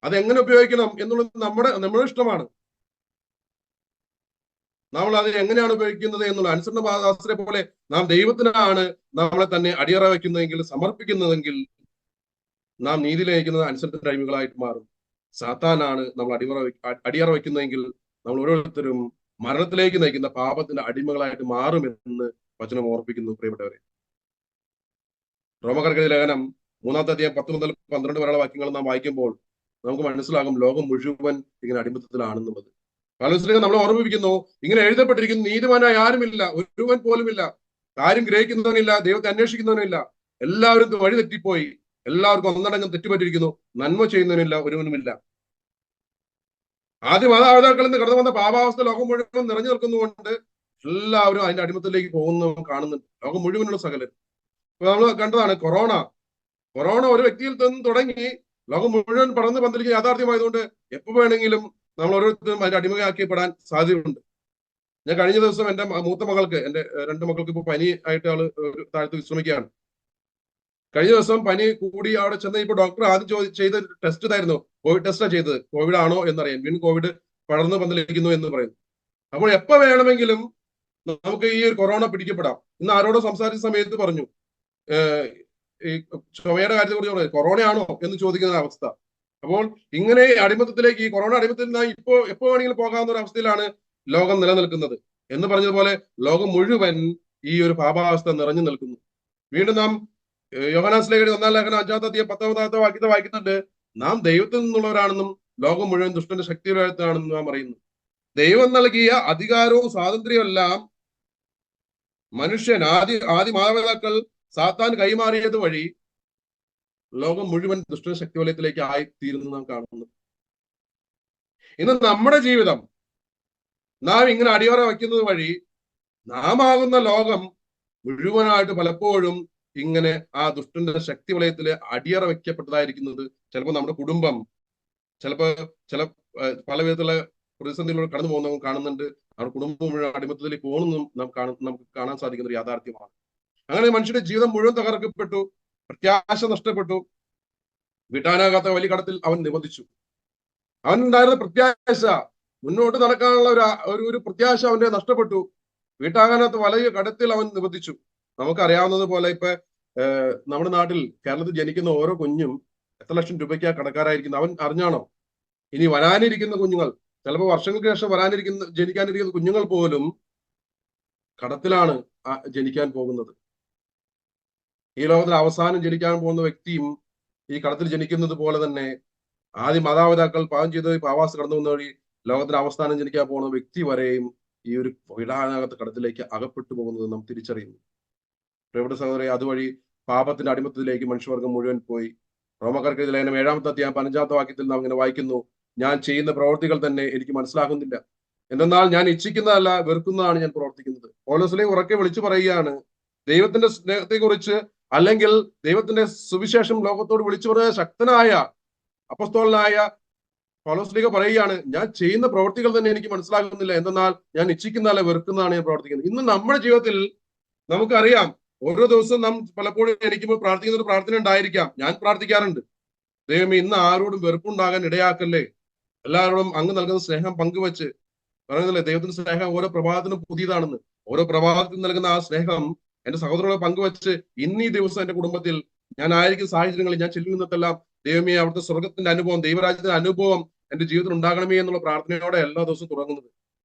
അതെങ്ങനെ ഉപയോഗിക്കണം എന്നുള്ളത് നമ്മുടെ ഇഷ്ടമാണ്. നമ്മൾ അത് എങ്ങനെയാണ് ഉപയോഗിക്കുന്നത് എന്നുള്ള അനുസരണ ദാസരെ പോലെ നാം ദൈവത്തിനാണ് നമ്മളെ തന്നെ അടിയറ വയ്ക്കുന്നതെങ്കിൽ, സമർപ്പിക്കുന്നതെങ്കിൽ, നാം നീതിയിൽ നയിക്കുന്നത് അനുസരണത്തിന്റെ അടിമകളായിട്ട് മാറും. സാത്താനാണ് നമ്മൾ അടിയറ വയ്ക്കുന്നതെങ്കിൽ നമ്മൾ ഓരോരുത്തരും മരണത്തിലേക്ക് നയിക്കുന്ന പാപത്തിന്റെ അടിമകളായിട്ട് മാറുമെന്ന് വചനം ഓർപ്പിക്കുന്നു പ്രിയപ്പെട്ടവരെ. റോമകർക്കെതിരെ ലേഖനം 3-ാമത്തെ അധ്യായം 10 മുതൽ 12 വരെയുള്ള വാക്യങ്ങൾ നാം വായിക്കുമ്പോൾ നമുക്ക് മനസ്സിലാകും ലോകം മുഴുവൻ ഇങ്ങനെ അടിമത്തത്തിലാണെന്നുള്ളത്. പൗലോസ് നമ്മൾ ഓർമ്മിപ്പിക്കുന്നു, ഇങ്ങനെ എഴുതപ്പെട്ടിരിക്കുന്നു, നീതിമാനായ ആരുമില്ല, ഒരുവൻ പോലുമില്ല, കാര്യം ഗ്രഹിക്കുന്നവനില്ല, ദൈവത്തെ അന്വേഷിക്കുന്നവനില്ല, എല്ലാവരും വഴി തെറ്റിപ്പോയി, എല്ലാവർക്കും ഒന്നടങ്കം തെറ്റുപറ്റിരിക്കുന്നു, നന്മ ചെയ്യുന്നവനില്ല, ഒരുവനുമില്ല. ആദ്യ മാതാപിതാക്കളിൽ നിന്ന് കടന്നു വന്ന പാപാവസ്ഥ ലോകം മുഴുവൻ നിറഞ്ഞു നിൽക്കുന്നതുകൊണ്ട് എല്ലാവരും അതിന്റെ അടിമത്തിലേക്ക് പോകുന്നു കാണുന്നുണ്ട്, ലോകം മുഴുവനുള്ള സകലരും. ഇപ്പൊ നമ്മൾ കണ്ടതാണ് കൊറോണ ഒരു വ്യക്തിയിൽ നിന്ന് തുടങ്ങി ലോകം മുഴുവൻ പടർന്ന് പന്തലിക്ക് യാഥാർത്ഥ്യമായതുകൊണ്ട് എപ്പോ വേണമെങ്കിലും നമ്മൾ ഓരോരുത്തരും അതിന്റെ അടിമയാക്കിപ്പെടാൻ സാധ്യതയുണ്ട്. ഞാൻ കഴിഞ്ഞ ദിവസം എന്റെ മൂത്ത മകൾക്ക്, എന്റെ 2 മക്കൾക്ക് ഇപ്പൊ പനി ആയിട്ട് ആള് ഒരു താഴത്ത് വിശ്രമിക്കുകയാണ്. കഴിഞ്ഞ ദിവസം പനി കൂടി അവിടെ ചെന്ന് ഇപ്പൊ ഡോക്ടർ ആദ്യം ചെയ്ത ടെസ്റ്റ് ഇതായിരുന്നു, കോവിഡ് ടെസ്റ്റാണ് ചെയ്തത്, കോവിഡ് ആണോ എന്നറിയാൻ. വീണ്ടും കോവിഡ് പടർന്ന് പന്തലിക്കുന്നു എന്ന് പറയുന്നു. അപ്പോൾ എപ്പോ വേണമെങ്കിലും നമുക്ക് ഈ ഒരു കൊറോണ പിടിക്കപ്പെടാം. ഇന്ന് ആരോടോ സംസാരിച്ച സമയത്ത് പറഞ്ഞു, ഈ ചുമയുടെ കാര്യത്തെ കുറിച്ച് പറഞ്ഞു, കൊറോണയാണോ എന്ന് ചോദിക്കുന്ന അവസ്ഥ. അപ്പോൾ ഇങ്ങനെ അടിമത്തത്തിലേക്ക്, ഈ കൊറോണ അടിമത്തത്തിൽ നിന്ന് എപ്പോ വേണമെങ്കിലും പോകാവുന്ന ഒരു അവസ്ഥയിലാണ് ലോകം നിലനിൽക്കുന്നത്. എന്ന് പറഞ്ഞതുപോലെ ലോകം മുഴുവൻ ഈ ഒരു പാപാവസ്ഥ നിറഞ്ഞു നിൽക്കുന്നു. വീണ്ടും നാം യോഹന്നാൻ സ്ലേഖയുടെ 1-ാം ലേഖനം 5-ാമത്തെ അധ്യായം 19-ാമത്തെ വാക്യത്തെ വായിക്കുന്നുണ്ട്, നാം ദൈവത്തിൽ നിന്നുള്ളവരാണെന്നും ലോകം മുഴുവൻ ദുഷ്ടന്റെ ശക്തിയാണെന്നും നാം അറിയുന്നു. ദൈവം നൽകിയ അധികാരവും സ്വാതന്ത്ര്യവും എല്ലാം മനുഷ്യൻ ആദ്യ മാതാപിതാക്കൾ സാത്താൻ കൈമാറിയത് വഴി ലോകം മുഴുവൻ ദുഷ്ട ശക്തി വലയത്തിലേക്ക് ആയിത്തീരുന്നു നാം കാണുന്നു. ഇന്ന് നമ്മുടെ ജീവിതം നാം ഇങ്ങനെ അടിയറ വയ്ക്കുന്നത് വഴി നാം ആകുന്ന ലോകം മുഴുവനായിട്ട് പലപ്പോഴും ഇങ്ങനെ ആ ദുഷ്ടന്റെ ശക്തി വലയത്തിൽ അടിയറ വയ്ക്കപ്പെട്ടതായിരിക്കുന്നത്. ചിലപ്പോൾ നമ്മുടെ കുടുംബം, ചിലപ്പോൾ പല വിധത്തിലുള്ള പ്രതിസന്ധികളിലൂടെ കടന്നു പോകുന്നവർ കാണുന്നുണ്ട്. നമ്മുടെ കുടുംബം മുഴുവൻ അടിമത്തത്തിലേക്ക് പോകുന്നതും നമുക്ക് കാണാൻ സാധിക്കുന്ന ഒരു യാഥാർത്ഥ്യമാണ്. അങ്ങനെ മനുഷ്യന്റെ ജീവിതം മുഴുവൻ തകർക്കപ്പെട്ടു, പ്രത്യാശ നഷ്ടപ്പെട്ടു, വിട്ടാനാകാത്ത വലിയ കടത്തിൽ അവൻ നിബന്ധിച്ചു. അവനുണ്ടായിരുന്ന പ്രത്യാശ, മുന്നോട്ട് നടക്കാനുള്ള ഒരു പ്രത്യാശ അവന്റെ നഷ്ടപ്പെട്ടു. വീട്ടാകാനാത്ത വലിയ കടത്തിൽ അവൻ നിബന്ധിച്ചു. നമുക്കറിയാവുന്നത് പോലെ ഇപ്പൊ നമ്മുടെ നാട്ടിൽ, കേരളത്തിൽ ജനിക്കുന്ന ഓരോ കുഞ്ഞും എത്ര ലക്ഷം രൂപയ്ക്കാ കടക്കാരായിരിക്കുന്നത് അവൻ അറിഞ്ഞാണോ? ഇനി വരാനിരിക്കുന്ന കുഞ്ഞുങ്ങൾ, ചിലപ്പോൾ വർഷങ്ങൾക്ക് ശേഷം ജനിക്കാനിരിക്കുന്ന കുഞ്ഞുങ്ങൾ പോലും കടത്തിലാണ് ജനിക്കാൻ പോകുന്നത്. ഈ ലോകത്തിൽ അവസാനം ജനിക്കാൻ പോകുന്ന വ്യക്തിയും ഈ കടത്തിൽ ജനിക്കുന്നത് പോലെ തന്നെ ആദ്യ മാതാപിതാക്കൾ പാപം ചെയ്ത് പാവാസ് കടന്നു വന്ന വഴി ലോകത്തിന് അവസാനം ജനിക്കാൻ പോകുന്ന വ്യക്തി വരെയും ഈ ഒരു വിടാനാകത്ത കടത്തിലേക്ക് അകപ്പെട്ടു പോകുന്നത് നാം തിരിച്ചറിയുന്നു. പ്രിയപ്പെട്ട സഹോദരരെ, അതുവഴി പാപത്തിന്റെ അടിമത്തത്തിലേക്ക് മനുഷ്യവർഗം മുഴുവൻ പോയി. റോമക്കാർക്ക് ലേഖനം 7-ാമത്തെ അധ്യായം 15-ാമത്തെ വാക്യത്തിൽ നാം ഇങ്ങനെ വായിക്കുന്നു, ഞാൻ ചെയ്യുന്ന പ്രവർത്തികൾ തന്നെ എനിക്ക് മനസ്സിലാകുന്നില്ല, എന്നാൽ ഞാൻ ഇച്ഛിക്കുന്നതല്ല വെറുക്കുന്നതാണ് ഞാൻ പ്രവർത്തിക്കുന്നത്. പൗലോസ് ഉറക്കെ വിളിച്ചു പറയുകയാണ്, ദൈവത്തിന്റെ സ്നേഹത്തെ കുറിച്ച് അല്ലെങ്കിൽ ദൈവത്തിന്റെ സുവിശേഷം ലോകത്തോട് വിളിച്ചു പറയുന്ന ശക്തനായ അപ്പസ്തോലനായ പൗലോസ് പറയുകയാണ്, ഞാൻ ചെയ്യുന്ന പ്രവർത്തികൾ തന്നെ എനിക്ക് മനസ്സിലാകുന്നില്ല, എന്നാൽ ഞാൻ ഇച്ഛിക്കുന്നതല്ല വെറുക്കുന്നതാണ് ഞാൻ പ്രവർത്തിക്കുന്നത്. ഇന്ന് നമ്മുടെ ജീവിതത്തിൽ നമുക്കറിയാം, ഓരോ ദിവസവും നാം പലപ്പോഴും എനിക്കിപ്പോൾ പ്രാർത്ഥിക്കുന്ന ഒരു പ്രാർത്ഥന ഉണ്ടായിരിക്കാം. ഞാൻ പ്രാർത്ഥിക്കാറുണ്ട്, ദൈവമേ ഇന്ന് ആരോടും വെറുപ്പുണ്ടാകാൻ ഇടയാക്കല്ലേ, എല്ലാവരോടും അങ്ങ് നൽകുന്ന സ്നേഹം പങ്കുവെച്ച് പറയുന്നില്ലേ, ദൈവത്തിന്റെ സ്നേഹം ഓരോ പ്രഭാതത്തിനും പുതിയതാണെന്ന്. ഓരോ പ്രഭാതത്തിനും നൽകുന്ന ആ സ്നേഹം എന്റെ സഹോദരങ്ങളെ പങ്കുവെച്ച് ഇന്ന് ഈ ദിവസം എന്റെ കുടുംബത്തിൽ ഞാൻ ആയിരിക്കുന്ന സാഹചര്യങ്ങളിൽ ഞാൻ ചെല്ലുന്നിടത്തെല്ലാം ദൈവമേ അവിടുത്തെ സ്വർഗത്തിന്റെ അനുഭവം, ദൈവരാജ്യത്തിന്റെ അനുഭവം എന്റെ ജീവിതത്തിൽ ഉണ്ടാകണമേ എന്നുള്ള പ്രാർത്ഥനയോടെ എല്ലാ ദിവസവും തുടങ്ങുന്നത്.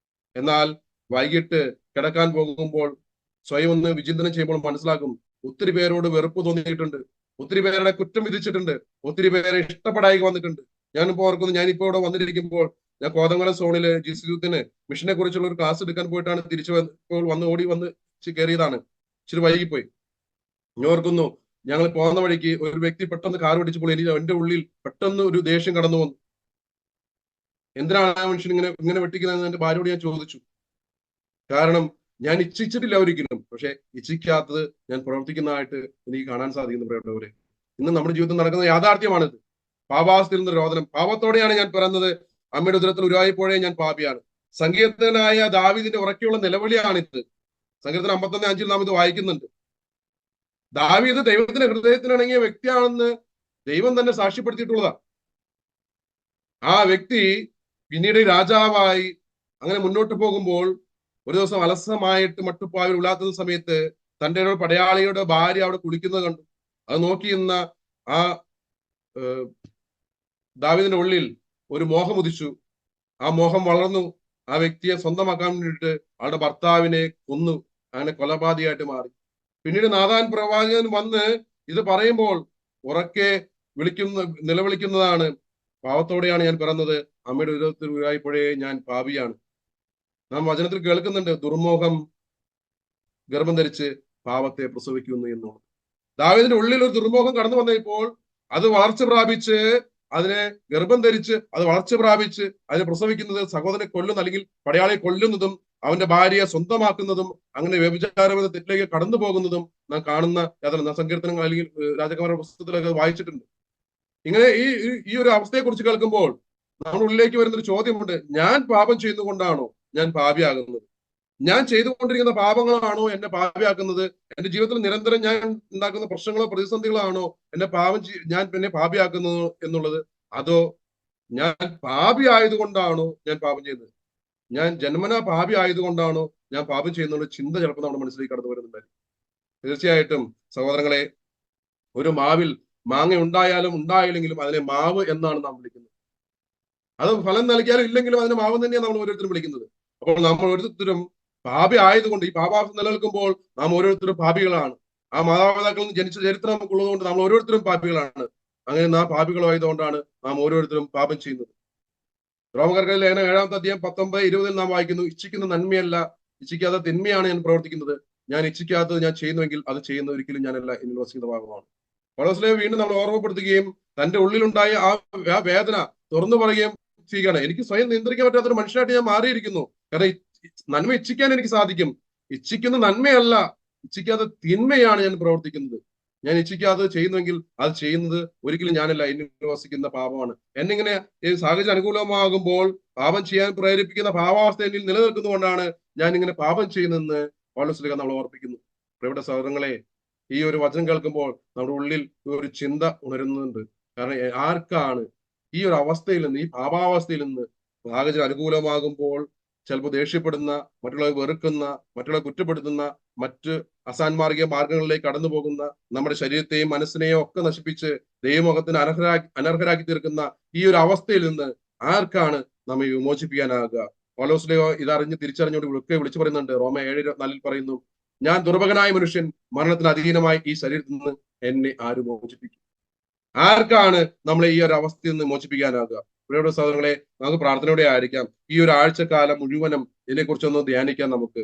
എന്നാൽ വൈകിട്ട് കിടക്കാൻ പോകുമ്പോൾ സ്വയം ഒന്ന് വിചിന്തനം ചെയ്യുമ്പോൾ മനസ്സിലാക്കും, ഒത്തിരി പേരോട് വെറുപ്പ് തോന്നിയിട്ടുണ്ട്, ഒത്തിരി പേരുടെ കുറ്റം വിധിച്ചിട്ടുണ്ട്, ഒത്തിരി പേരെ ഇഷ്ടപ്പെടായി വന്നിട്ടുണ്ട്. ഞാനിപ്പോ ഓർക്കുന്നു, ഞാനിപ്പോ ഇവിടെ വന്നിരിക്കുമ്പോൾ ഞാൻ കോതമംഗലം സോണില് ജിസ്യൂത്തിന് മിഷനെ കുറിച്ചുള്ള ഒരു ക്ലാസ് എടുക്കാൻ പോയിട്ടാണ് തിരിച്ചു ഓടി വന്ന് കയറിയതാണ്. ഇച്ചിരി വൈകിപ്പോയി. ഞാൻ ഓർക്കുന്നു, ഞങ്ങൾ പോകുന്ന വഴിക്ക് ഒരു വ്യക്തി പെട്ടെന്ന് കാർ ഓടിച്ചപ്പോൾ എന്റെ ഉള്ളിൽ പെട്ടെന്ന് ഒരു ദേഷ്യം കടന്നു വന്നു. എന്തിനാണ് ആ മനുഷ്യൻ ഇങ്ങനെ വെട്ടിക്കുന്നതെന്ന് എന്റെ ഭാര്യയോട് ഞാൻ ചോദിച്ചു. കാരണം ഞാൻ ഇച്ഛിച്ചിട്ടില്ല ഒരിക്കലും, പക്ഷെ ഇച്ഛിക്കാത്തത് ഞാൻ പ്രവർത്തിക്കുന്നതായിട്ട് എനിക്ക് കാണാൻ സാധിക്കുന്നു. പ്രിയപ്പെട്ടവരെ, ഇന്ന് നമ്മുടെ ജീവിതത്തിൽ നടക്കുന്ന യാഥാർത്ഥ്യമാണിത്. പാപാവസ്ഥയിൽ നിന്ന് രോദനം. പാപത്തോടെയാണ് ഞാൻ പിറന്നത്, അമ്മയുടെ ഉദരത്തിൽ ഉരുവായപ്പോഴേ ഞാൻ പാപിയാണ്. സങ്കീർത്തനായ ദാവീദിന്റെ ഉറക്കെയുള്ള നിലവിളിയാണിത്. സങ്കീർത്തനം 51:5 നാം ഇത് വായിക്കുന്നുണ്ട്. ദാവീദ് ദൈവത്തിന്റെ ഹൃദയത്തിനിണങ്ങിയ വ്യക്തിയാണെന്ന് ദൈവം തന്നെ സാക്ഷ്യപ്പെടുത്തിയിട്ടുള്ളതാ. ആ വ്യക്തി പിന്നീട് രാജാവായി അങ്ങനെ മുന്നോട്ട് പോകുമ്പോൾ ഒരു ദിവസം അലസമായിട്ട് മട്ടുപ്പാവിൽ ഉലാത്തുന്ന സമയത്ത് തന്റെ പടയാളിയുടെ ഭാര്യ അവിടെ കുളിക്കുന്നത് കണ്ടു. അത് നോക്കിയിരുന്ന ആ ദാവീദിന്റെ ഉള്ളിൽ ഒരു മോഹം ഉദിച്ചു. ആ മോഹം വളർന്നു. ആ വ്യക്തിയെ സ്വന്തമാക്കാൻ വേണ്ടിയിട്ട് ആളുടെ ഭർത്താവിനെ കൊന്നു. അങ്ങനെ കൊലപാതകമായിട്ട് മാറി. പിന്നീട് നാഥാൻ പ്രവാചകൻ വന്ന് ഇത് പറയുമ്പോൾ ഉറക്കെ നിലവിളിക്കുന്നതാണ്, പാവത്തോടെയാണ് ഞാൻ പിറന്നത്, അമ്മയുടെ ഉദരത്തിൽ ഉരുവായപ്പോഴേ ഞാൻ പാപിയാണ്. നാം വചനത്തിൽ കേൾക്കുന്നുണ്ട്, ദുർമോഹം ഗർഭം ധരിച്ച് പാവത്തെ പ്രസവിക്കുന്നു എന്നുള്ളത്. ദാവീദിന്റെ ഉള്ളിൽ ഒരു ദുർമോഹം കടന്നു വന്നപ്പോൾ അത് വളർച്ച പ്രാപിച്ച്, അതിനെ ഗർഭം ധരിച്ച്, അത് വളർച്ച പ്രാപിച്ച് അതിനെ പ്രസവിക്കുന്നത് സഹോദരനെ കൊല്ലുന്ന, അല്ലെങ്കിൽ പടയാളിയെ കൊല്ലുന്നതും അവന്റെ ഭാര്യയെ സ്വന്തമാക്കുന്നതും അങ്ങനെ വ്യഭിചാരമെന്ന തെറ്റിലേക്ക് കടന്നു പോകുന്നതും നാം കാണുന്ന യാതൊരു സങ്കീർത്തനങ്ങൾ അല്ലെങ്കിൽ രാജകുമാര പുസ്തകത്തിലൊക്കെ വായിച്ചിട്ടുണ്ട്. ഇങ്ങനെ ഈ ഒരു അവസ്ഥയെ കുറിച്ച് കേൾക്കുമ്പോൾ നമ്മുടെ ഉള്ളിലേക്ക് വരുന്നൊരു ചോദ്യമുണ്ട്, ഞാൻ പാപം ചെയ്യുന്നതുകൊണ്ടാണോ ഞാൻ പാപിയാകുന്നത്? ഞാൻ ചെയ്തുകൊണ്ടിരിക്കുന്ന പാപങ്ങളാണോ എന്നെ പാപിയാക്കുന്നത്? എന്റെ ജീവിതത്തിൽ നിരന്തരം ഞാൻ ഉണ്ടാക്കുന്ന പ്രശ്നങ്ങളോ പ്രതിസന്ധികളാണോ എന്നെ പാപിയാക്കുന്നത് എന്നുള്ളത്? അതോ ഞാൻ പാപി ആയതുകൊണ്ടാണോ ഞാൻ പാപം ചെയ്യുന്നത്? ഞാൻ ജന്മനാ പാപി ആയതുകൊണ്ടാണോ ഞാൻ പാപം ചെയ്യുന്നുള്ള ചിന്ത ചിലപ്പോൾ നമ്മുടെ മനസ്സിലേക്ക് കടന്നു വരുന്നുണ്ടായിരിക്കും. തീർച്ചയായിട്ടും സഹോദരങ്ങളെ, ഒരു മാവിൽ മാങ്ങ ഉണ്ടായാലും ഉണ്ടായില്ലെങ്കിലും അതിനെ മാവ് എന്നാണ് നാം വിളിക്കുന്നത്. അത് ഫലം നൽകിയാലും ഇല്ലെങ്കിലും അതിനെ മാവ് തന്നെയാണ് നമ്മൾ ഓരോരുത്തരും വിളിക്കുന്നത്. അപ്പോൾ നമ്മൾ ഓരോരുത്തരും പാപി ആയതുകൊണ്ട്, ഈ പാപാവസ്ഥ നിലനിൽക്കുമ്പോൾ നാം ഓരോരുത്തരും പാപികളാണ്. ആ മാതാപിതാക്കളിൽ നിന്ന് ജനിച്ച ചരിത്രം നമുക്കുള്ളതുകൊണ്ട് നമ്മൾ ഓരോരുത്തരും പാപികളാണ്. അങ്ങനെ നാം പാപികളായതുകൊണ്ടാണ് നാം ഓരോരുത്തരും പാപം ചെയ്യുന്നത്. റോമകർക്കെഴുതിയ ലേഖനം 7-ാമത്തെ അധ്യായം 19-20 നാം വായിക്കുന്നു, ഇച്ഛിക്കുന്ന നന്മയല്ല, ഇച്ഛിക്കാത്ത തിന്മയാണ് ഞാൻ പ്രവർത്തിക്കുന്നത്. ഞാൻ ഇച്ഛിക്കാത്തത് ഞാൻ ചെയ്യുന്നുവെങ്കിൽ അത് ചെയ്യുന്ന ഒരിക്കലും ഞാനല്ല, എന്നിൽ വസിക്കുന്ന ഭാഗമാണ്. പൗലോസ് വീണ്ടും നമ്മൾ ഓർമ്മപ്പെടുത്തുകയും തന്റെ ഉള്ളിലുണ്ടായ ആ വേദന തുറന്നു പറയുകയും ചെയ്യുകയാണ്. എനിക്ക് സ്വയം നിയന്ത്രിക്കാൻ പറ്റാത്തൊരു മനുഷ്യനായിട്ട് ഞാൻ മാറിയിരിക്കുന്നു. കാരണം നന്മ ഇച്ഛിക്കാൻ എനിക്ക് സാധിക്കും. ഇച്ഛിക്കുന്ന നന്മയല്ല, ഇച്ഛിക്കാത്ത തിന്മയാണ് ഞാൻ പ്രവർത്തിക്കുന്നത്. ഞാൻ ഇച്ഛിക്കാതെ ചെയ്യുന്നുവെങ്കിൽ അത് ചെയ്യുന്നത് ഒരിക്കലും ഞാനല്ല, എന്നിൽ വസിക്കുന്ന പാപമാണ്. എന്നിങ്ങനെ ഈ സാഹചര്യം അനുകൂലമാകുമ്പോൾ പാപം ചെയ്യാൻ പ്രേരിപ്പിക്കുന്ന ഭാവാവസ്ഥ എന്നിൽ നിലനിൽക്കുന്നതുകൊണ്ടാണ് ഞാൻ ഇങ്ങനെ പാപം ചെയ്യുന്നതെന്ന് പൗലോസ് നമ്മൾ ഓർപ്പിക്കുന്നു. പ്രിയപ്പെട്ട സഹോദരങ്ങളെ, ഈ ഒരു വചനം കേൾക്കുമ്പോൾ നമ്മുടെ ഉള്ളിൽ ഒരു ചിന്ത ഉണരുന്നുണ്ട്. കാരണം ആർക്കാണ് ഈ ഒരു അവസ്ഥയിൽ നിന്ന്, ഈ പാപാവസ്ഥയിൽ നിന്ന് സാഹചര്യം അനുകൂലമാകുമ്പോൾ ചിലപ്പോൾ ദേഷ്യപ്പെടുന്ന, മറ്റുള്ളവരെ വെറുക്കുന്ന, മറ്റുള്ളവരെ കുറ്റപ്പെടുത്തുന്ന, മറ്റ് അസാൻമാർഗിക മാർഗങ്ങളിലേക്ക് കടന്നു പോകുന്ന, നമ്മുടെ ശരീരത്തെയും മനസ്സിനെയും ഒക്കെ നശിപ്പിച്ച് ദൈവമുഖത്തിന് അനർഹരാക്കി തീർക്കുന്ന ഈ ഒരു അവസ്ഥയിൽ നിന്ന് ആർക്കാണ് നമ്മെ വിമോചിപ്പിക്കാനാകുക? പൗലോസ് ഇതറിഞ്ഞ് തിരിച്ചറിഞ്ഞുകൊണ്ട് വിളിച്ചു പറയുന്നുണ്ട്. റോമ 7:4 പറയുന്നു, ഞാൻ ദുർഭകനായ മനുഷ്യൻ, മരണത്തിന് അധീനമായി ഈ ശരീരത്തിൽ നിന്ന് എന്നെ ആര് മോചിപ്പിക്കും? ആർക്കാണ് നമ്മളെ ഈ ഒരു അവസ്ഥയിൽ നിന്ന് മോചിപ്പിക്കാനാകുക? പ്രിയപ്പെട്ട സഹോദരങ്ങളെ, നമുക്ക് പ്രാർത്ഥനയോടെ ആയിരിക്കാം. ഈ ഒരു ആഴ്ചക്കാലം മുഴുവനും ഇതിനെക്കുറിച്ചൊന്ന് ധ്യാനിക്കാം. നമുക്ക്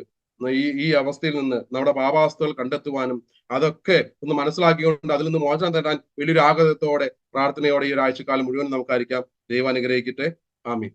ഈ അവസ്ഥയിൽ നിന്ന് നമ്മുടെ പാപാവസ്ഥകൾ കണ്ടെത്തുവാനും അതൊക്കെ ഒന്ന് മനസ്സിലാക്കിക്കൊണ്ട് അതിൽ നിന്ന് മോചനം തേടാൻ വലിയൊരു ആഗ്രഹത്തോടെ പ്രാർത്ഥനയോടെ ഈ ഒരു ആഴ്ചക്കാലം മുഴുവൻ നമുക്കായിരിക്കാം. ദൈവം അനുഗ്രഹിക്കട്ടെ. ആമീൻ.